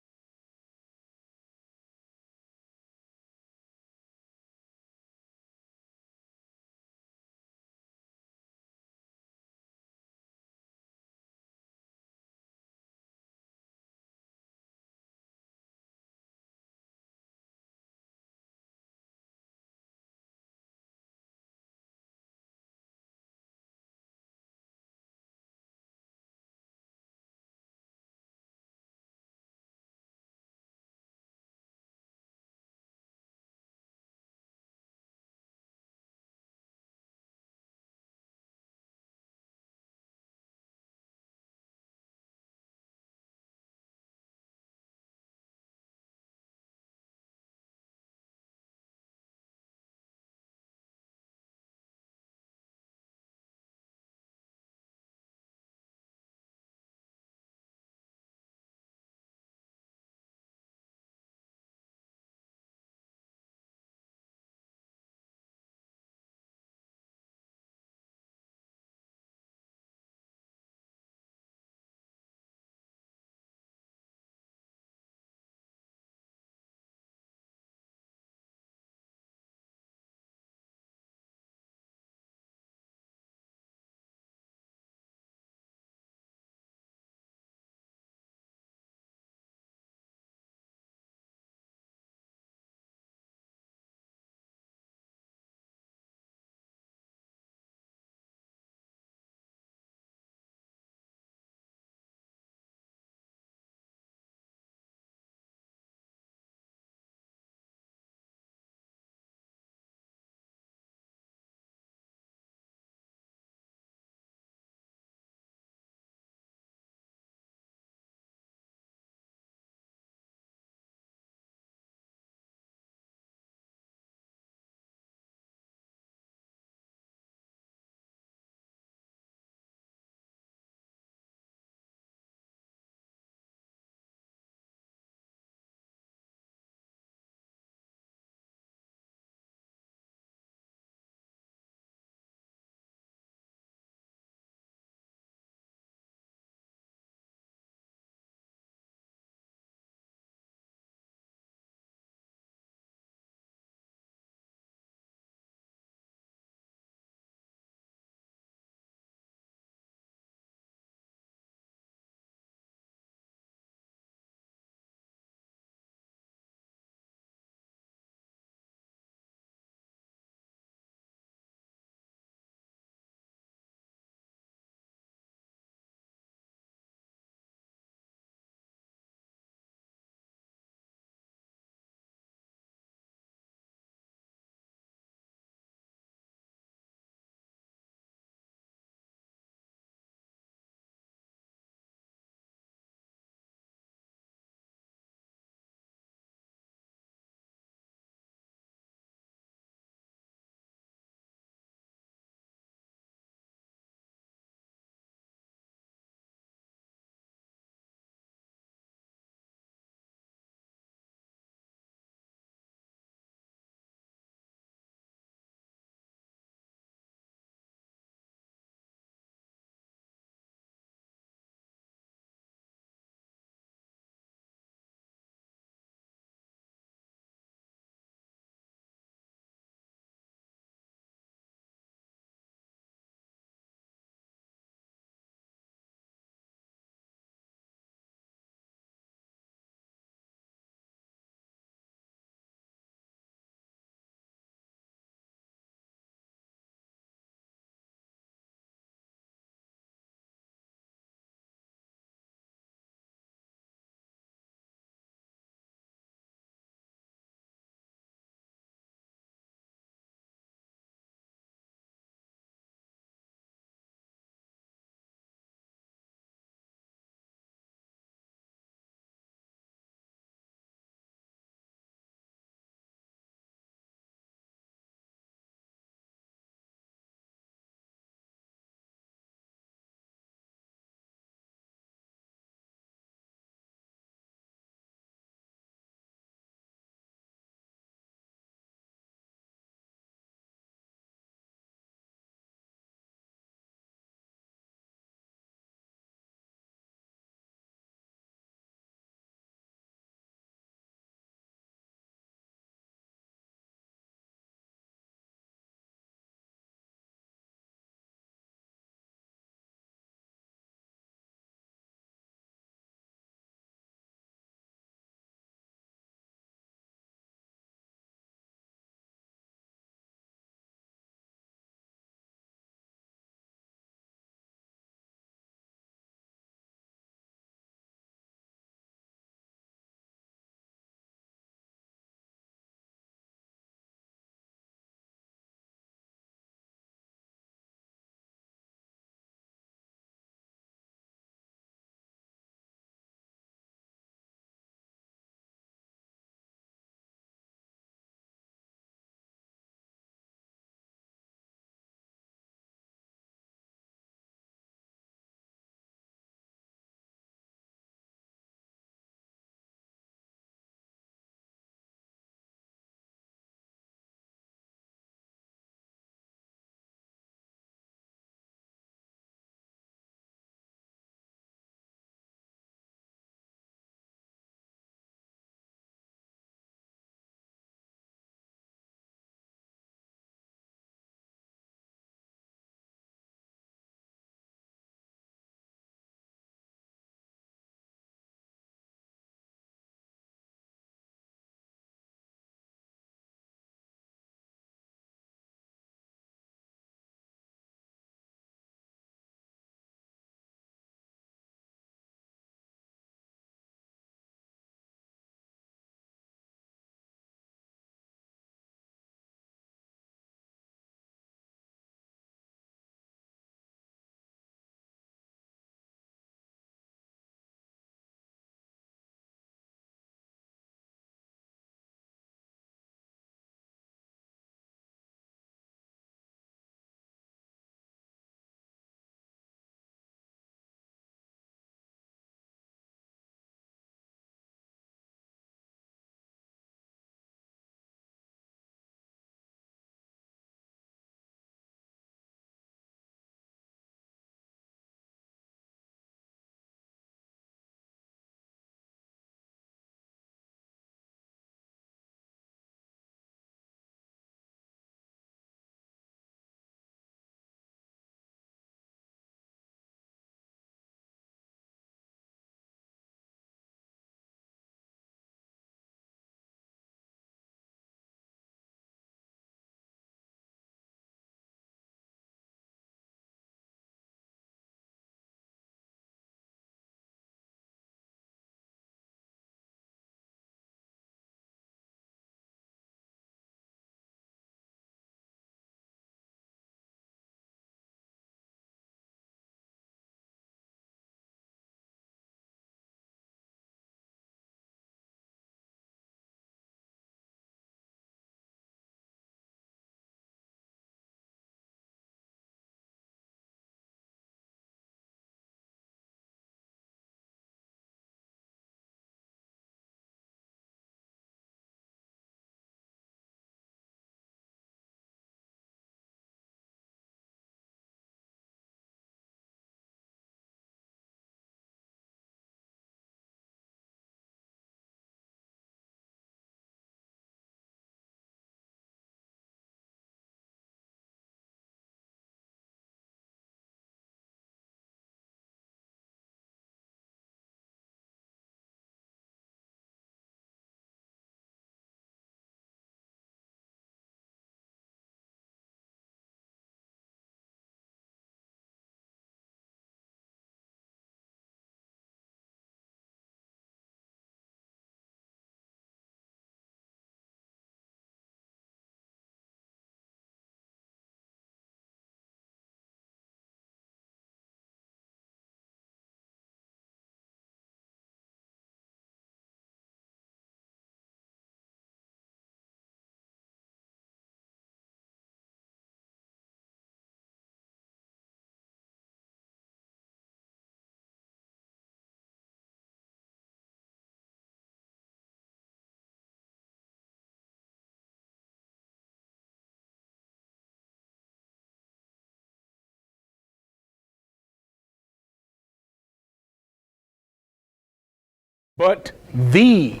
but the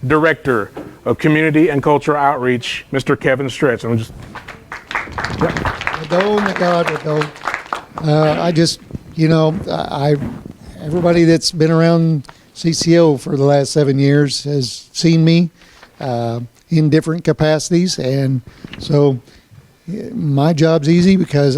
Director of Community and Cultural Outreach, Mr. Kevin Stretch. I'm just, I just, everybody that's been around CCO for the last 7 years has seen me in different capacities, and so my job's easy because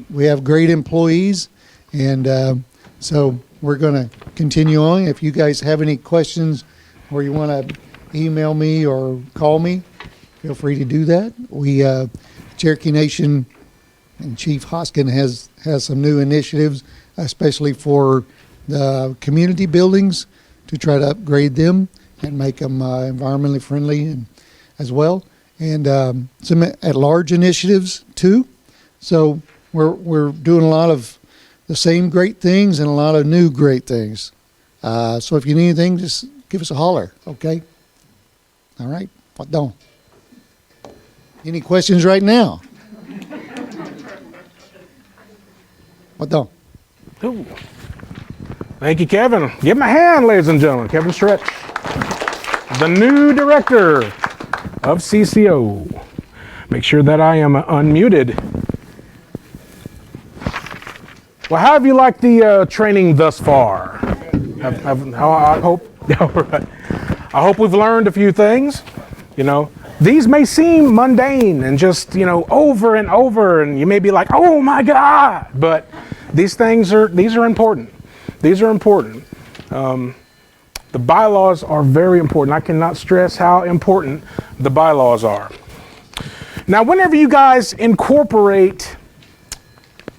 we have great employees, and so we're going to continue on. If you guys have any questions or you want to email me or call me, feel free to do that. We Cherokee Nation and Chief Hoskin has some new initiatives, especially for the community buildings, to try to upgrade them and make them environmentally friendly and, as well. And some at-large initiatives too. So we're doing a lot of the same great things and a lot of new great things. So if you need anything, just give us a holler, okay? All right, what don't? Any questions right now? What don't? ooh. Thank you, Kevin. Give him a hand, ladies and gentlemen. Kevin Stretch, the new Director of CCO. Make sure that I am unmuted. Well, how have you liked the training thus far? I hope we've learned a few things. These may seem mundane and just, over and over, and you may be like, oh my God, but these are important. These are important. The bylaws are very important. I cannot stress how important the bylaws are. Now, whenever you guys incorporate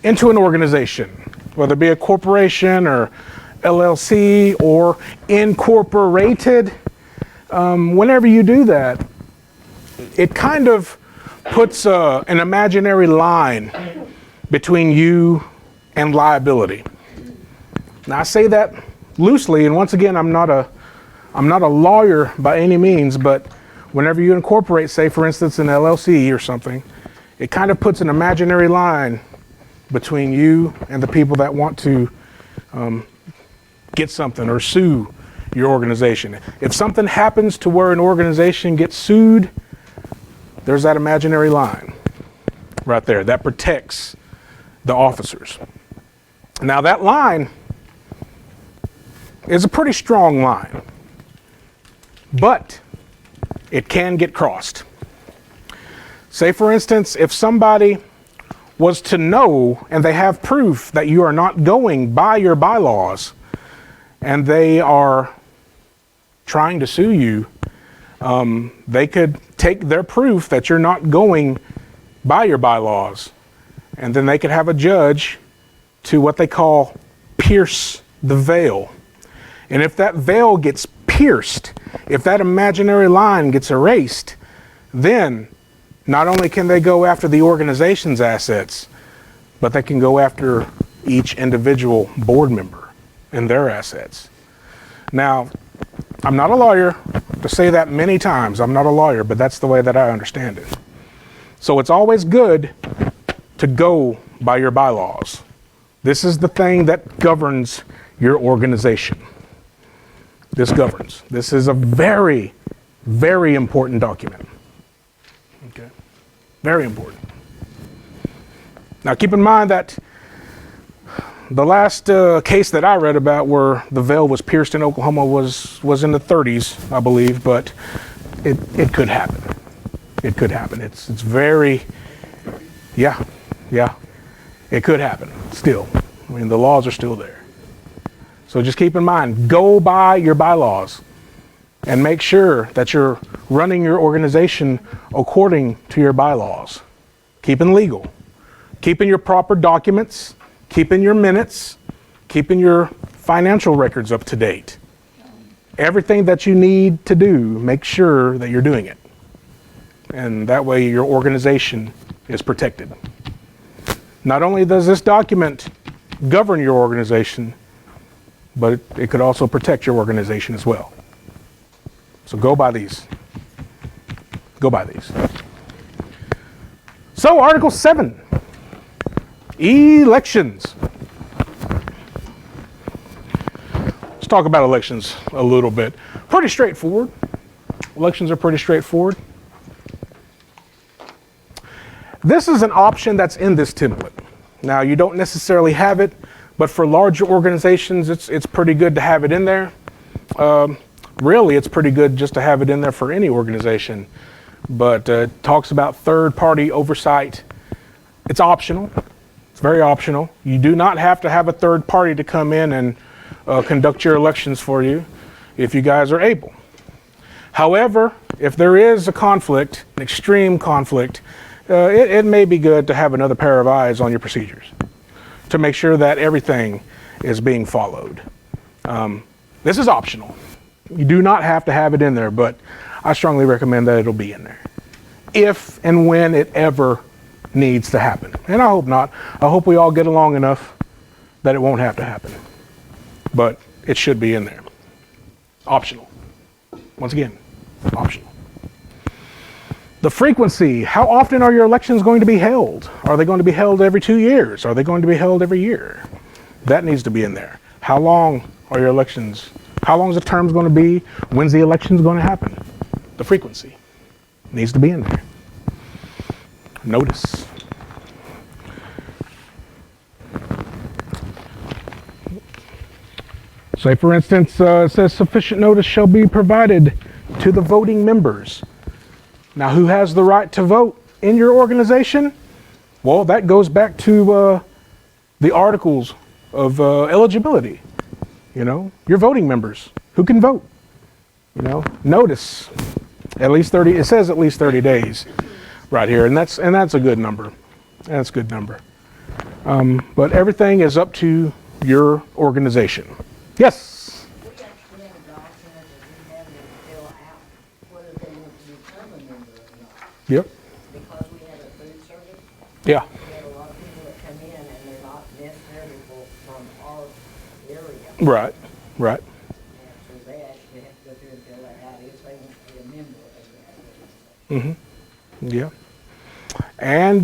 into an organization, whether it be a corporation or LLC or incorporated, whenever you do that, it kind of puts an imaginary line between you and liability. Now, I say that loosely, and once again, I'm not a lawyer by any means, but whenever you incorporate, say for instance, an LLC or something, it kind of puts an imaginary line between you and the people that want to get something or sue your organization. If something happens to where an organization gets sued, there's that imaginary line right there that protects the officers. Now, that line is a pretty strong line, but it can get crossed. Say, for instance, if somebody was to know and they have proof that you are not going by your bylaws and they are trying to sue you, they could take their proof that you're not going by your bylaws, and then they could have a judge to what they call pierce the veil. And if that veil gets pierced, if that imaginary line gets erased, then not only can they go after the organization's assets, but they can go after each individual board member and their assets. Now, I'm not a lawyer to say that many times. I'm not a lawyer, but that's the way that I understand it. So it's always good to go by your bylaws. This is the thing that governs your organization. This governs. This is a very, very important document. Okay? Very important. Now keep in mind that the last case that I read about where the veil was pierced in Oklahoma was in the 30s, I believe, but it could happen. It could happen. It's very, yeah, it could happen still. I mean, the laws are still there. So just keep in mind, go by your bylaws and make sure that you're running your organization according to your bylaws. Keeping legal, keeping your proper documents, keeping your minutes, keeping your financial records up to date. Everything that you need to do, make sure that you're doing it. And that way your organization is protected. Not only does this document govern your organization, but it could also protect your organization as well. So go by these. Go by these. So Article 7, elections. Let's talk about elections a little bit. Pretty straightforward. Elections are pretty straightforward. This is an option that's in this template. Now, you don't necessarily have it, but for larger organizations, it's pretty good to have it in there. Really, it's pretty good just to have it in there for any organization. But it talks about third-party oversight. It's optional. It's very optional. You do not have to have a third party to come in and conduct your elections for you if you guys are able. However, if there is a conflict, an extreme conflict, it may be good to have another pair of eyes on your procedures to make sure that everything is being followed. This is optional. You do not have to have it in there, but I strongly recommend that it'll be in there if and when it ever needs to happen. And I hope not. I hope we all get along enough that it won't have to happen. But it should be in there. Optional. Once again, optional. The frequency. How often are your elections going to be held? Are they going to be held every 2 years? Are they going to be held every year? That needs to be in there. How long are your elections? How long is the terms going to be? When's the elections going to happen? The frequency needs to be in there. Notice. Say, for instance, it says sufficient notice shall be provided to the voting members. Now, who has the right to vote in your organization? Well, that goes back to the articles of eligibility. You know, your voting members, who can vote. You know, notice at least 30. It says at least 30 days right here, and that's a good number. That's a good number. But everything is up to your organization. Yes. We actually have a document that we have them fill out whether they want to become a member or not. Yep. Because we have a food service, Yeah. we have a lot of people that come in and they're not necessarily from our area. Right. Right. And so they actually have to go through and fill that out if they want to be a member of the organization. Yeah. And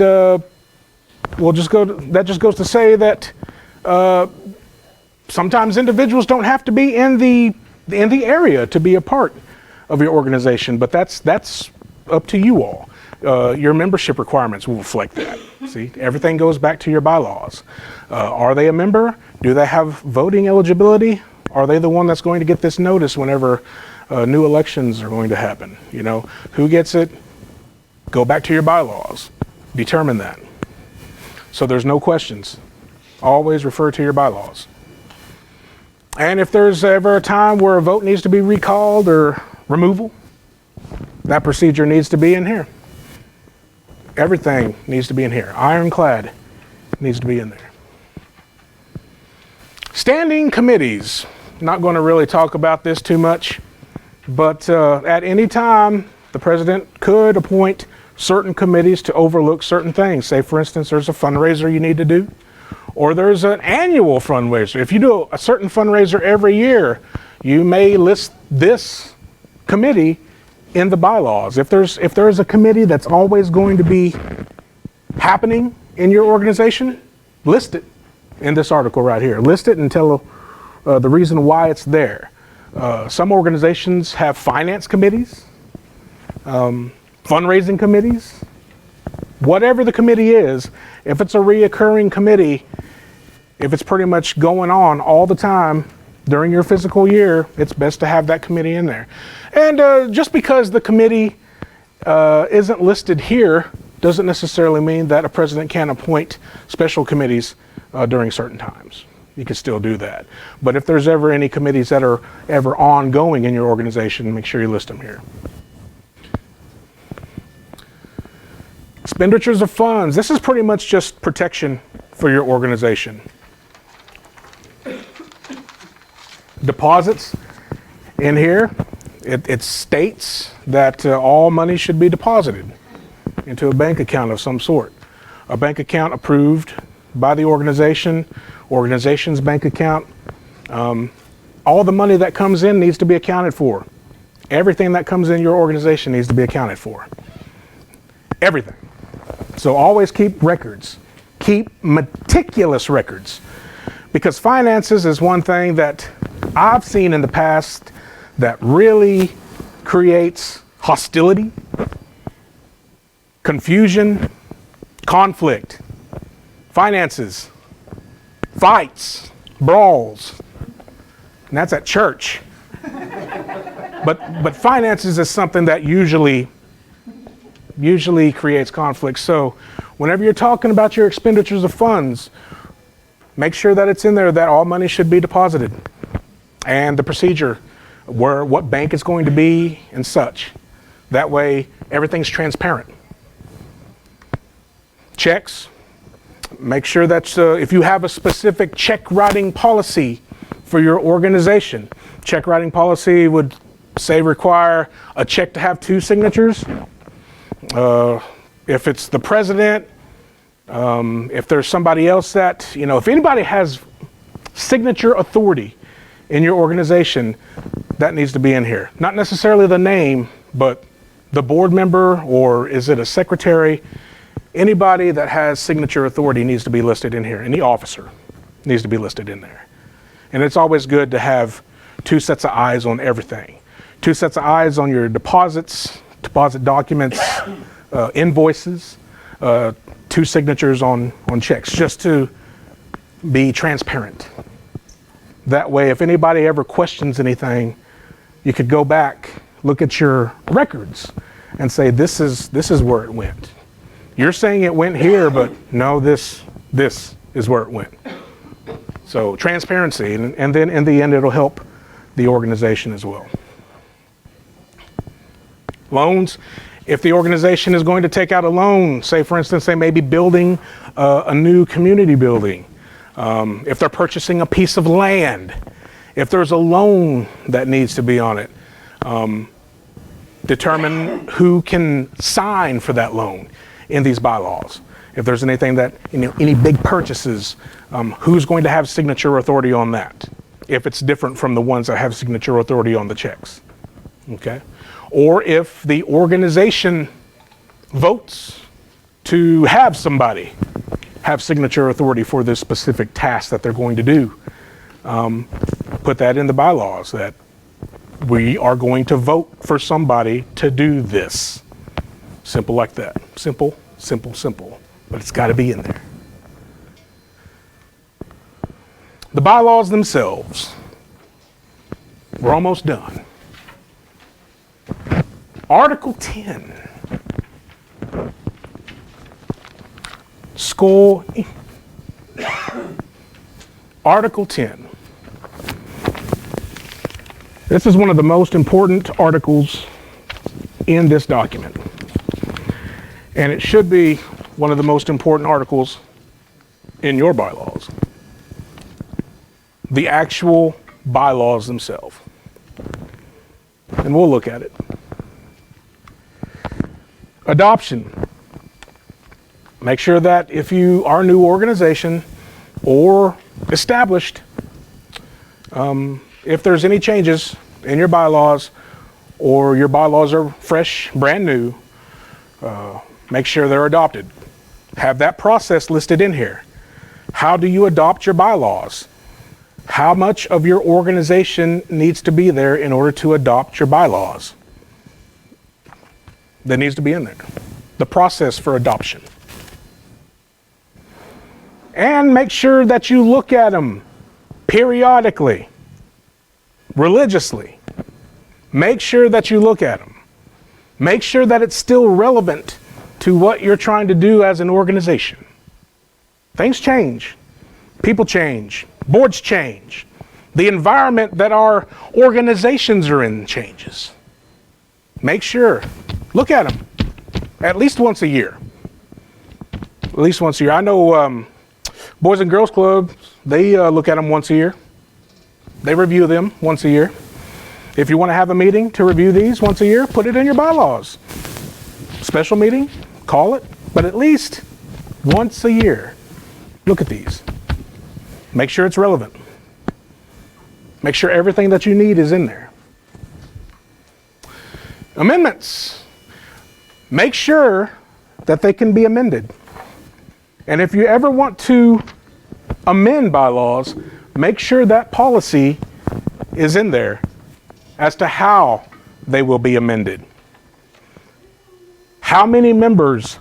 that just goes to say that sometimes individuals don't have to be in the area to be a part of your organization, but that's up to you all. Your membership requirements will reflect that. See, everything goes back to your bylaws. Are they a member? Do they have voting eligibility? Are they the one that's going to get this notice whenever new elections are going to happen? You know, who gets it? Go back to your bylaws. Determine that. So there's no questions. Always refer to your bylaws. And if there's ever a time where a vote needs to be recalled or removal, that procedure needs to be in here. Everything needs to be in here. Ironclad needs to be in there. Standing committees. Not going to really talk about this too much, but at any time, the president could appoint certain committees to overlook certain things. Say, for instance, there's a fundraiser you need to do, or there's an annual fundraiser. If you do a certain fundraiser every year, you may list this committee in the bylaws. If there's a committee that's always going to be happening in your organization, list it in this article right here. List it and tell the reason why it's there. Some organizations have finance committees, fundraising committees. Whatever the committee is, if it's a reoccurring committee, if it's pretty much going on all the time during your fiscal year, it's best to have that committee in there. And just because the committee isn't listed here doesn't necessarily mean that a president can't appoint special committees during certain times. You can still do that. But if there's ever any committees that are ever ongoing in your organization, make sure you list them here. Expenditures of funds. This is pretty much just protection for your organization. Deposits in here, it states that all money should be deposited into a bank account of some sort. A bank account approved by the organization's bank account. All the money that comes in needs to be accounted for. Everything that comes in your organization needs to be accounted for. Everything. So always keep records. Keep meticulous records. Because finances is one thing that I've seen in the past that really creates hostility, confusion, conflict, finances, fights, brawls. And that's at church. But finances is something that usually creates conflict. So whenever you're talking about your expenditures of funds, make sure that it's in there that all money should be deposited and the procedure, what bank it's going to be and such. That way everything's transparent. Checks, make sure that if you have a specific check writing policy for your organization, check writing policy would say require a check to have 2 signatures. If it's the president, if there's somebody else that, if anybody has signature authority in your organization, that needs to be in here. Not necessarily the name, but the board member, or is it a secretary? Anybody that has signature authority needs to be listed in here. Any officer needs to be listed in there. And it's always good to have 2 sets of eyes on everything. 2 sets of eyes on your deposits, deposit documents, invoices, 2 signatures on checks, just to be transparent. That way, if anybody ever questions anything, you could go back, look at your records, and say, this is where it went. You're saying it went here, but no, this is where it went. So transparency, and then in the end, it'll help the organization as well. Loans, if the organization is going to take out a loan, say for instance, they may be building a new community building. If they're purchasing a piece of land, if there's a loan that needs to be on it, determine who can sign for that loan in these bylaws. If there's anything that, any big purchases, who's going to have signature authority on that? If it's different from the ones that have signature authority on the checks, okay? Or if the organization votes to have somebody have signature authority for this specific task that they're going to do, put that in the bylaws that we are going to vote for somebody to do this. Simple like that. Simple, simple, simple. But it's got to be in there. The bylaws themselves. We're almost done. Article 10. School. Article 10. This is one of the most important articles in this document. And it should be one of the most important articles in your bylaws. The actual bylaws themselves. And we'll look at it. Adoption. Make sure that if you are a new organization or established, if there's any changes in your bylaws or your bylaws are fresh, brand new, make sure they're adopted. Have that process listed in here. How do you adopt your bylaws? How much of your organization needs to be there in order to adopt your bylaws? That needs to be in there. The process for adoption. And make sure that you look at them periodically, religiously. Make sure that you look at them. Make sure that it's still relevant to what you're trying to do as an organization. Things change. People change. Boards change. The environment that our organizations are in changes. Make sure. Look at them. At least once a year. At least once a year. I know Boys and Girls Club, they look at them once a year. They review them once a year. If you want to have a meeting to review these once a year, put it in your bylaws. Special meeting, call it, but at least once a year, look at these. Make sure it's relevant. Make sure everything that you need is in there. Amendments. Make sure that they can be amended. And if you ever want to amend bylaws, make sure that policy is in there as to how they will be amended. How many members?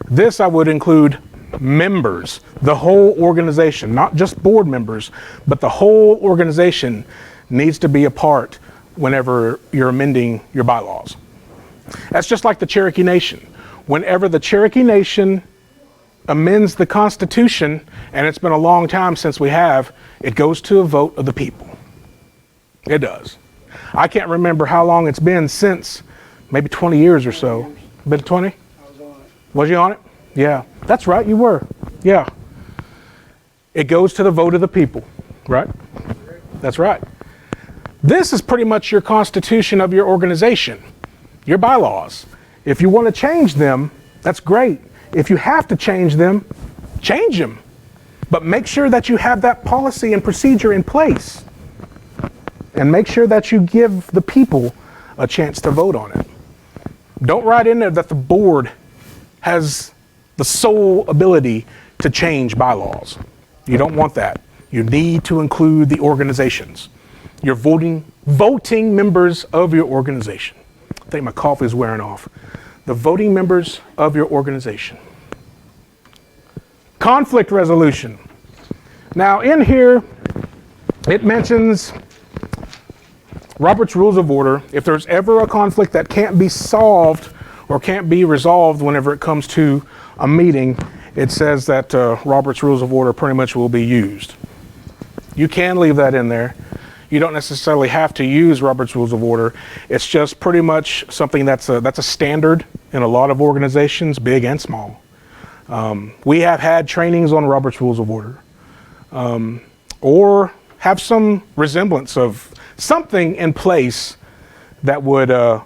This I would include members, the whole organization, not just board members, but the whole organization needs to be a part whenever you're amending your bylaws. That's just like the Cherokee Nation. Whenever the Cherokee Nation amends the Constitution, and it's been a long time since we have, it goes to a vote of the people. It does. I can't remember how long it's been since, maybe 20 years or so. Been 20? I was on it. Was you on it? Yeah. That's right, you were. Yeah. It goes to the vote of the people, right? That's right. This is pretty much your constitution of your organization, your bylaws. If you want to change them, that's great. If you have to change them, change them. But make sure that you have that policy and procedure in place. And make sure that you give the people a chance to vote on it. Don't write in there that the board has the sole ability to change bylaws. You don't want that. You need to include the organizations. Your voting members of your organization. I think my cough is wearing off. The voting members of your organization. Conflict resolution. Now in here, it mentions Robert's Rules of Order. If there's ever a conflict that can't be solved or can't be resolved whenever it comes to a meeting, it says that Robert's Rules of Order pretty much will be used. You can leave that in there. You don't necessarily have to use Robert's Rules of Order. It's just pretty much something that's a standard in a lot of organizations, big and small. We have had trainings on Robert's Rules of Order, or have some resemblance of something in place that would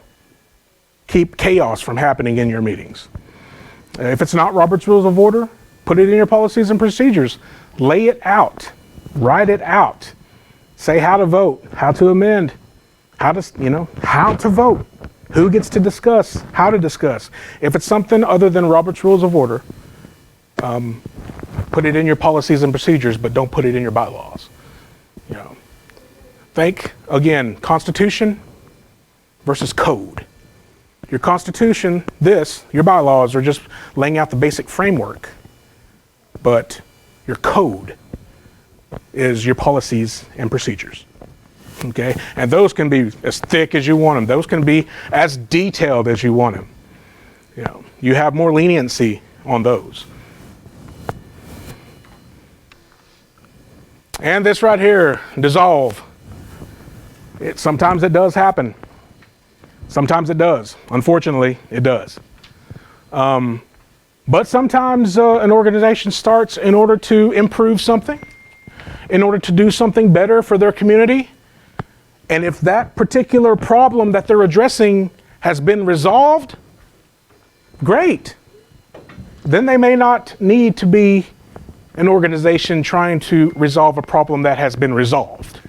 keep chaos from happening in your meetings. If it's not Robert's Rules of Order, put it in your policies and procedures. Lay it out. Write it out. Say how to vote, how to amend, how to vote, who gets to discuss, how to discuss. If it's something other than Robert's Rules of Order, put it in your policies and procedures, but don't put it in your bylaws. Think, again, Constitution versus code. Your Constitution, your bylaws are just laying out the basic framework, but your code is your policies and procedures. Okay? And those can be as thick as you want them. Those can be as detailed as you want them. You have more leniency on those. And this right here, dissolve. Sometimes it does happen. Sometimes it does. Unfortunately, it does. But sometimes an organization starts in order to improve something, in order to do something better for their community. And if that particular problem that they're addressing has been resolved, great. Then they may not need to be an organization trying to resolve a problem that has been resolved.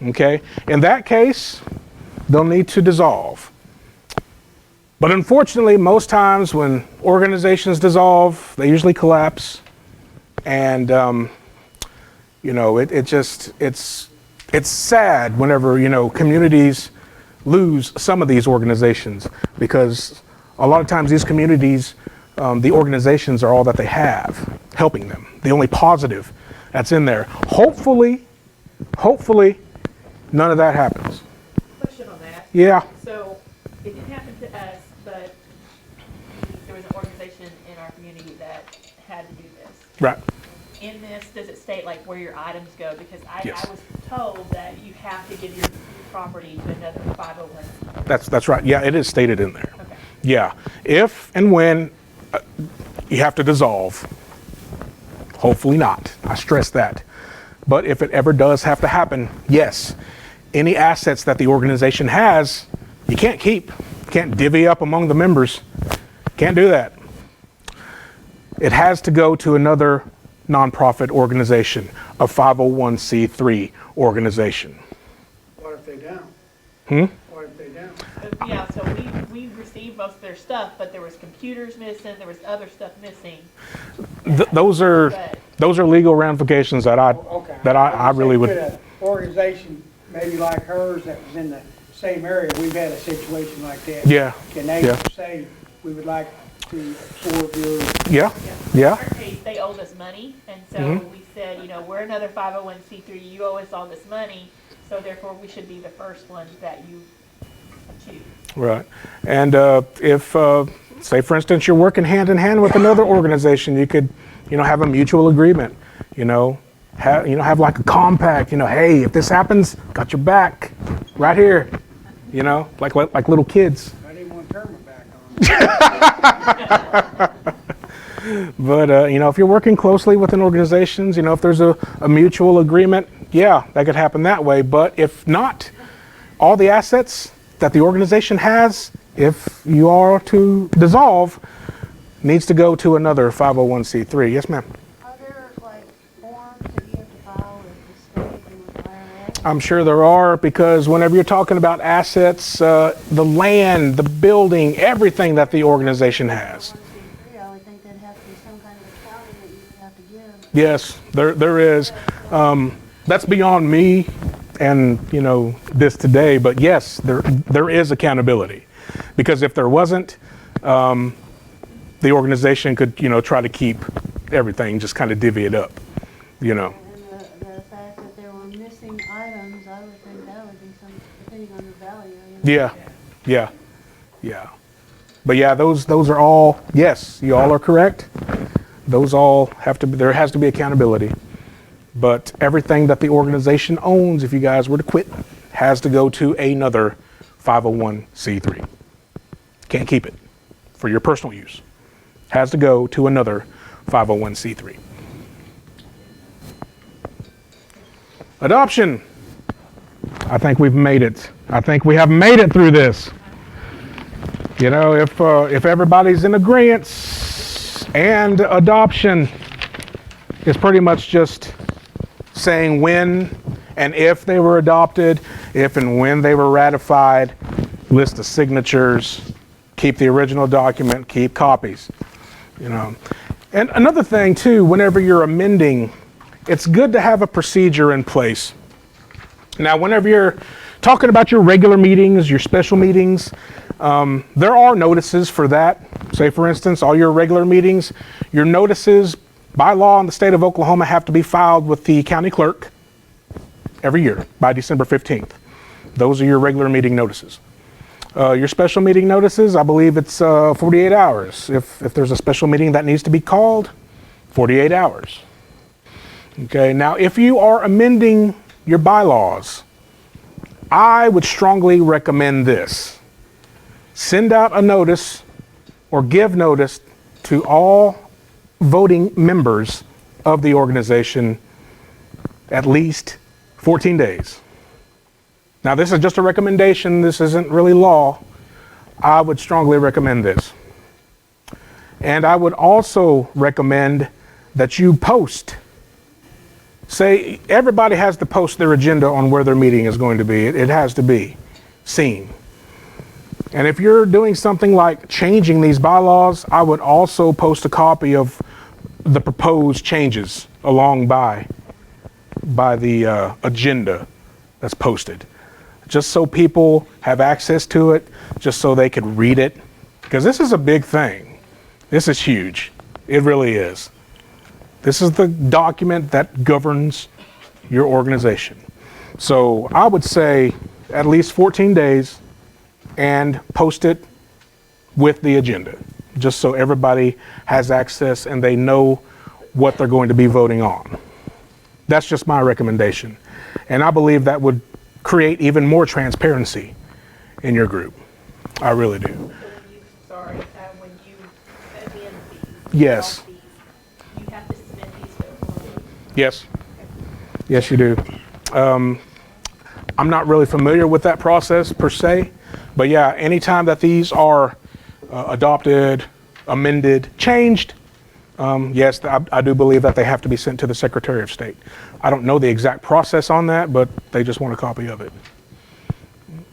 Okay? In that case, they'll need to dissolve. But unfortunately, most times when organizations dissolve, they usually collapse. And, it's sad whenever, communities lose some of these organizations, because a lot of times these communities, the organizations are all that they have helping them. The only positive that's in there. Hopefully, none of that happens. Question on that. Yeah. So it didn't happen to us, but there was an organization in our community that had to do this. Right. In this, does it state like where your items go? Because Yes. I was told that you have to give your property to another 501. That's right. Yeah, it is stated in there. Okay. Yeah. If and when you have to dissolve, hopefully not. I stress that. But if it ever does have to happen, yes, any assets that the organization has, you can't keep. You can't divvy up among the members. Can't do that. It has to go to another nonprofit organization, a 501c3 organization. What if they don't? What if they don't? Yeah, so we received most of their stuff, but there was computers missing, there was other stuff missing. Those are legal ramifications that I Okay. really would. organization, maybe like hers, that was in the same area, we've had a situation like that. Yeah. Can they Yeah. say, we would like to absorb your, Yeah. In Yeah. our case, they owed us money, and so Mhm. we said, you know, we're another 501c3, you owe us all this money, so therefore we should be the first ones that you choose. Right. And if, say, for instance, you're working hand in hand with another organization, you could, have a mutual agreement. Have like a compact. Hey, if this happens, got your back, right here. Like little kids. I didn't want to turn my back on them. But if you're working closely with an organization, if there's a mutual agreement, yeah, that could happen that way. But if not, all the assets that the organization has, if you are to dissolve, needs to go to another 501c3. Yes, ma'am. Are there like forms that you have to file with the state and with IRS? I'm sure there are, because whenever you're talking about assets, the land, the building, everything that the organization has. 501c3, I would think there'd have to be some kind of accounting that you would have to give. Yes, there is. That's beyond me and, this today, but yes, there is accountability. Because if there wasn't, the organization could, try to keep everything, just kind of divvy it up, And the fact that there were missing items, I would think that would be some, depending on the value. Yeah. But yeah, those are all, yes, you all are correct. Those all have to be, there has to be accountability. But everything that the organization owns, if you guys were to quit, has to go to another 501c3. Can't keep it for your personal use. Has to go to another 501c3. Adoption. I think we've made it. I think we have made it through this. If everybody's in agreement, and adoption is pretty much just saying when and if they were adopted, if and when they were ratified, list the signatures, keep the original document, keep copies. And another thing too, whenever you're amending, it's good to have a procedure in place. Now, whenever you're talking about your regular meetings, your special meetings, there are notices for that. Say, for instance, all your regular meetings, your notices by law in the state of Oklahoma have to be filed with the county clerk every year by December 15th. Those are your regular meeting notices. Your special meeting notices, I believe it's 48 hours. If there's a special meeting that needs to be called, 48 hours. Okay, now if you are amending your bylaws, I would strongly recommend this. Send out a notice or give notice to all voting members of the organization at least 14 days. Now, this is just a recommendation. This isn't really law. I would strongly recommend this. And I would also recommend that you post. Say, everybody has to post their agenda on where their meeting is going to be. It has to be seen. And if you're doing something like changing these bylaws, I would also post a copy of the proposed changes along by the agenda that's posted. Just so people have access to it, just so they could read it. Because this is a big thing. This is huge. It really is. This is the document that governs your organization. So I would say at least 14 days and post it with the agenda, just so everybody has access and they know what they're going to be voting on. That's just my recommendation. And I believe that would create even more transparency in your group. I really do. When you amend these. Yes. You have to submit these to Oklahoma. Yes. Yes, you do. I'm not really familiar with that process per se, but yeah, anytime that these are adopted, amended, changed, yes, I do believe that they have to be sent to the Secretary of State. I don't know the exact process on that, but they just want a copy of it.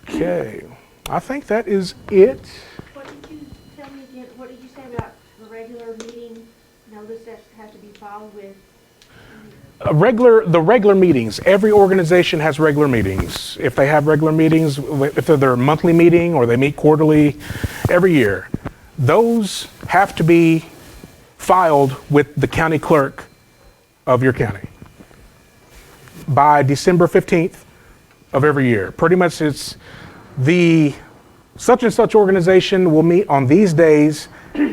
Okay, I think that is it. What did you tell me again, what did you say about the regular meeting notice that has to be filed with? The regular meetings. Every organization has regular meetings. If they have regular meetings, if they're their monthly meeting or they meet quarterly every year, those have to be filed with the county clerk of your county by December 15th of every year. Pretty much it's the such and such organization will meet on these days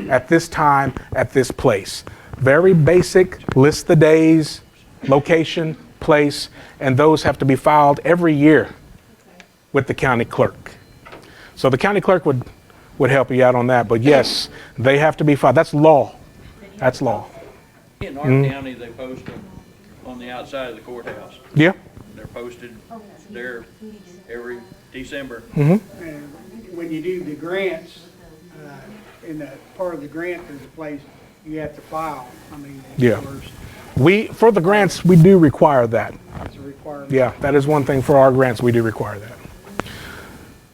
at this time at this place. Very basic, list the days, location, place, and those have to be filed every year with the county clerk. So the county clerk would help you out on that, but yes, they have to be filed. That's law. That's law. In our county, they post them on the outside of the courthouse. Yeah. They're posted there every December. And when you do the grants, in the part of the grant, there's a place you have to file. I mean, Yeah. For the grants, we do require that. it's a requirement. Yeah, that is one thing for our grants, we do require that.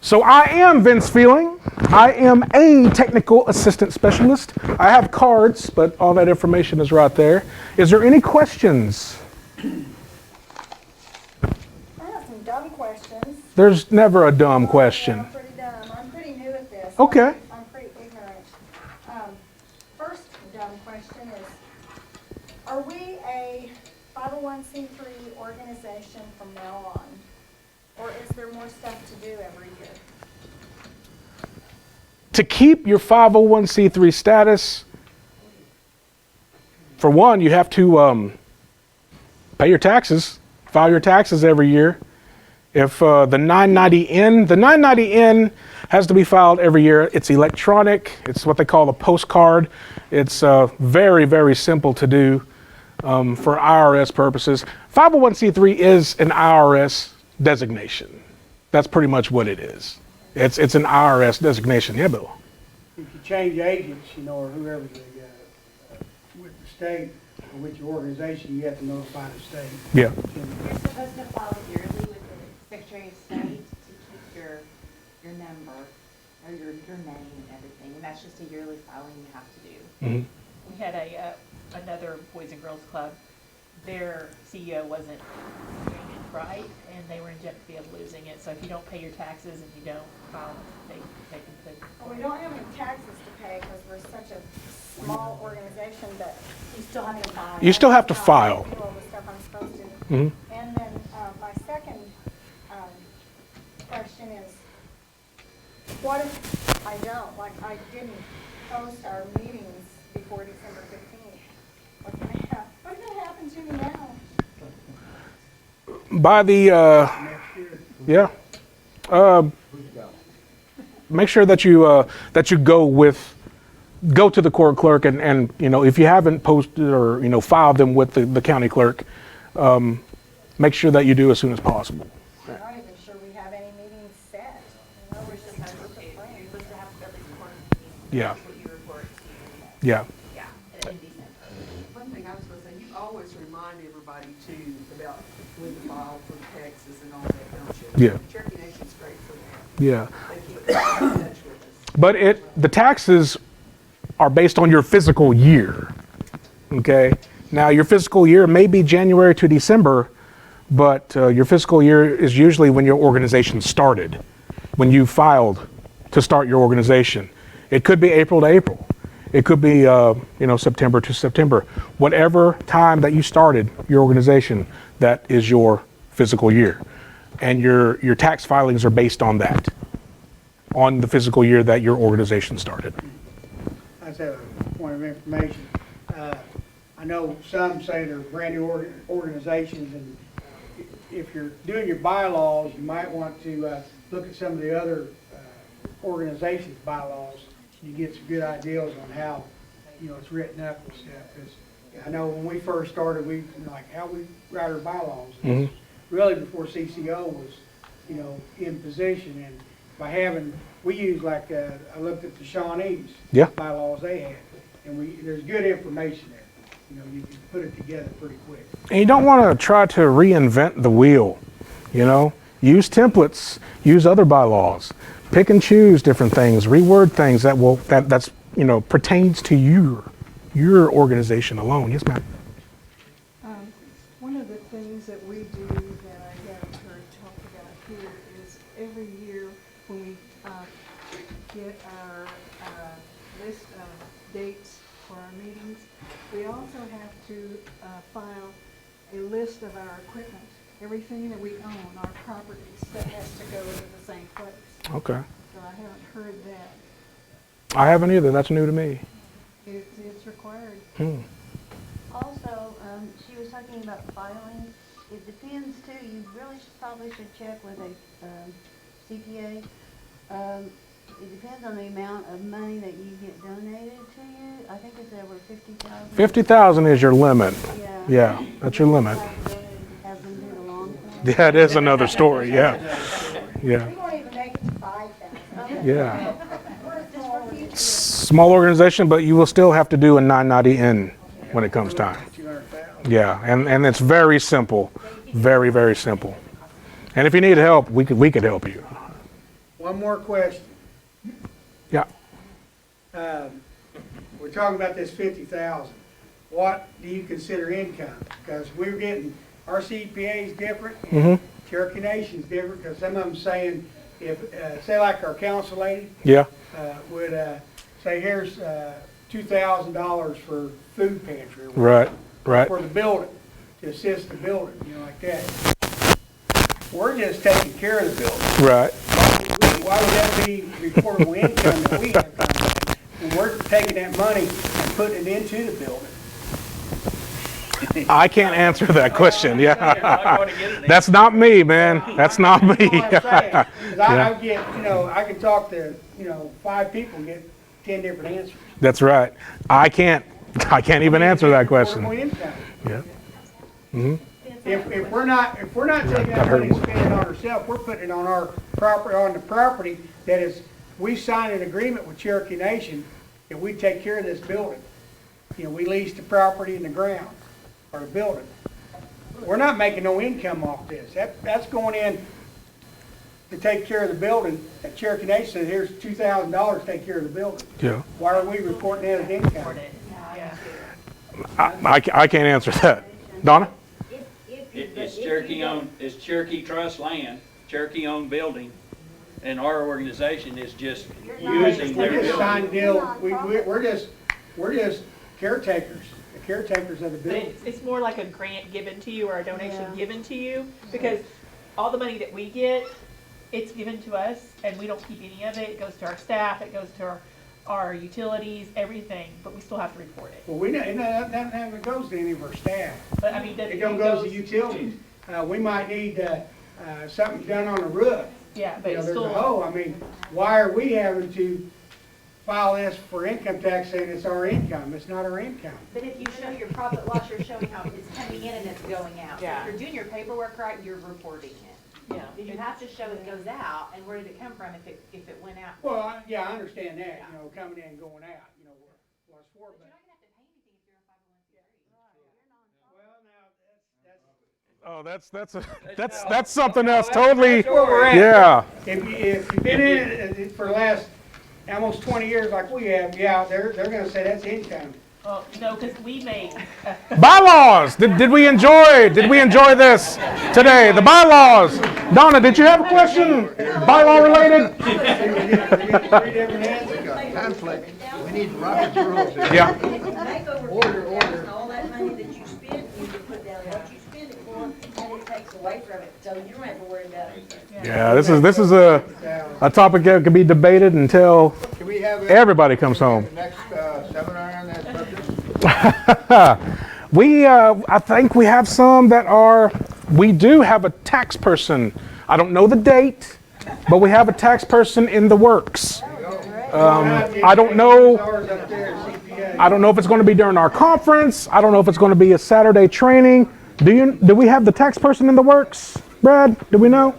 So I am Vince Feeling. I am a technical assistant specialist. I have cards, but all that information is right there. Is there any questions? I have some dumb questions. There's never a dumb question. I'm pretty dumb. I'm pretty new at this. Okay. I'm pretty ignorant. First dumb question is, are we a 501c3 organization from now on? Or is there more stuff to do every year? To keep your 501c3 status, for one, you have to pay your taxes, file your taxes every year. If the 990N has to be filed every year. It's electronic. It's what they call a postcard. It's very, very simple to do for IRS purposes. 501c3 is an IRS designation. That's pretty much what it is. It's an IRS designation. Yeah, Bill. If you change agents, or whoever with the state or with your organization, you have to notify the state. Yeah. You're supposed to file yearly with the Secretary of State to keep your number or your name and everything, and that's just a yearly filing you have to do. Mm-hmm. We had another Boys and Girls Club. Their CEO wasn't doing it right, and they were in jeopardy of losing it. So if you don't pay your taxes and you don't file, they can put. Well, we don't have any taxes to pay because we're such a small organization, but you still have to file. You still have to file. Do all the stuff I'm supposed to. Mm-hmm. And then my second question is, what if I don't? Like, I didn't post our meetings before December 15th. What's going to happen to me now? By the, make sure that you go to the court clerk and if you haven't posted or filed them with the county clerk, make sure that you do as soon as possible. I'm not even sure we have any meetings set. We're just supposed to plan. You're supposed to have at least one meeting. Yeah. That's what you report to. Yeah. Yeah, in December. One thing I was going to say, you always remind everybody too about when to file for taxes and all that, don't you? Yeah. Cherokee Nation's great for that. Yeah. They keep in touch with us. But the taxes are based on your fiscal year. Okay. Now your fiscal year may be January to December, but your fiscal year is usually when your organization started, when you filed to start your organization. It could be April to April. It could be September to September. Whatever time that you started your organization, that is your fiscal year. And your tax filings are based on that, on the fiscal year that your organization started. I just have a point of information. I know some say they're brand new organizations, and if you're doing your bylaws, you might want to look at some of the other organizations' bylaws. You get some good ideas on how, it's written up and stuff. 'Cause I know when we first started, we how we write our bylaws. Mm-hmm. Really before CCO was, in position, and we use I looked at the Shawnees bylaws they had, and there's good information there. You can put it together pretty quick. And you don't want to try to reinvent the wheel, Use templates, use other bylaws, pick and choose different things, reword things that's pertains to your organization alone. Yes, ma'am. One here is every year when we get our list of dates for our meetings, we also have to file a list of our equipment, everything that we own, our properties, that has to go to the same place. Okay. So I haven't heard that. I haven't either. That's new to me. It's required. Also, she was talking about filing. It depends too, you really probably should check with a CPA. It depends on the amount of money that you get donated to you. I think it's over 50,000. 50,000 is your limit. Yeah. Yeah, that's your limit. Has been doing a long time. That is another story, yeah. Yeah. We won't even make it to 5,000. Yeah. We're just for future. Small organization, but you will still have to do a 990N when it comes time. Yeah, and it's very simple. Very, very simple. And if you need help, we could help you. One more question. Yeah. We're talking about this 50,000. What do you consider income? Because we're getting, our CPA is different, and Cherokee Nation's different, because some of them saying, if, say like our council lady, Yeah. would say, here's $2,000 for food pantry. Or Right, right. for the building, to assist the building, you know, like that. We're just taking care of the building. Right. Why would that be reportable income that we have coming in? And we're taking that money and putting it into the building. I can't answer that question. Yeah. That's not me, man. That's not me. You know what I'm saying? 'Cause I Yeah. get, you know, I can talk to, you know, 5 people and get 10 different answers. That's right. I can't even answer that question. Reportable income. Yeah. Mm-hmm. If we're not taking that money and spending it on ourselves, we're putting it on our property, on the property that is, we signed an agreement with Cherokee Nation and we take care of this building. You know, we lease the property and the ground, or the building. We're not making no income off this. That's going in to take care of the building. At Cherokee Nation said, here's $2,000 to take care of the building. Yeah. Why are we reporting that as income? I can't answer that. Donna? It's Cherokee Trust land, Cherokee owned building, and our organization is just using their We just signed a building. deal, we're just caretakers, the caretakers of the But building. it's more like a grant given to you or a donation given to you, because all the money that we get, it's given to us, and we don't keep any of it. It goes to our staff, it goes to our utilities, everything, but we still have to report it. Well, we know, that never goes to any of our staff. But I mean, It don't go to utilities. We might need, something done on the roof. Yeah, but You know, it's there's a still, hole. I mean, why are we having to file this for income tax saying it's our income? It's not our income. But if you show your profit loss, you're showing how it's coming in and it's going out. So Yeah. if you're doing your paperwork right, you're reporting it. yeah. Then you have to show it goes out, and where did it come from if it went out? Well, I understand that, you know, coming in and going out, you know, what's for, but. Oh, that's something else totally. That's where we're at. Yeah. If you've been in it for the last almost 20 years like we have, yeah, they're gonna say that's income. Well, no, because we make, Bylaws. Did we enjoy this today? The bylaws. Donna, did you have a question? Bylaw related? Three different answers. Conflict. We need Robert's rules here. Yeah. Order. All that money that you spend, you can put down what you spend it for, and it takes away from it, so you don't have to worry about it. Yeah. This is a topic that could be debated until Can we have everybody comes home. the next seminar on that subject? I think we have some that are. We do have a tax person. I don't know the date, but we have a tax person in the works. I don't know. I don't know if it's going to be during our conference. I don't know if it's going to be a Saturday training. Do we have the tax person in the works, Brad? Do we know?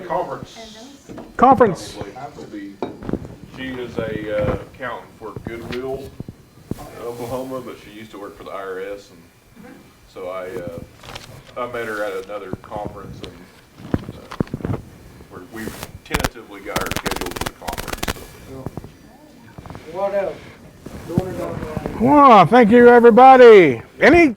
Conference. Conference. Will be, she is a accountant for Goodwill, Oklahoma, but she used to work for the IRS, and so I met her at another conference, and we've tentatively got her scheduled for the conference. So. What else? Well, thank you, everybody. Any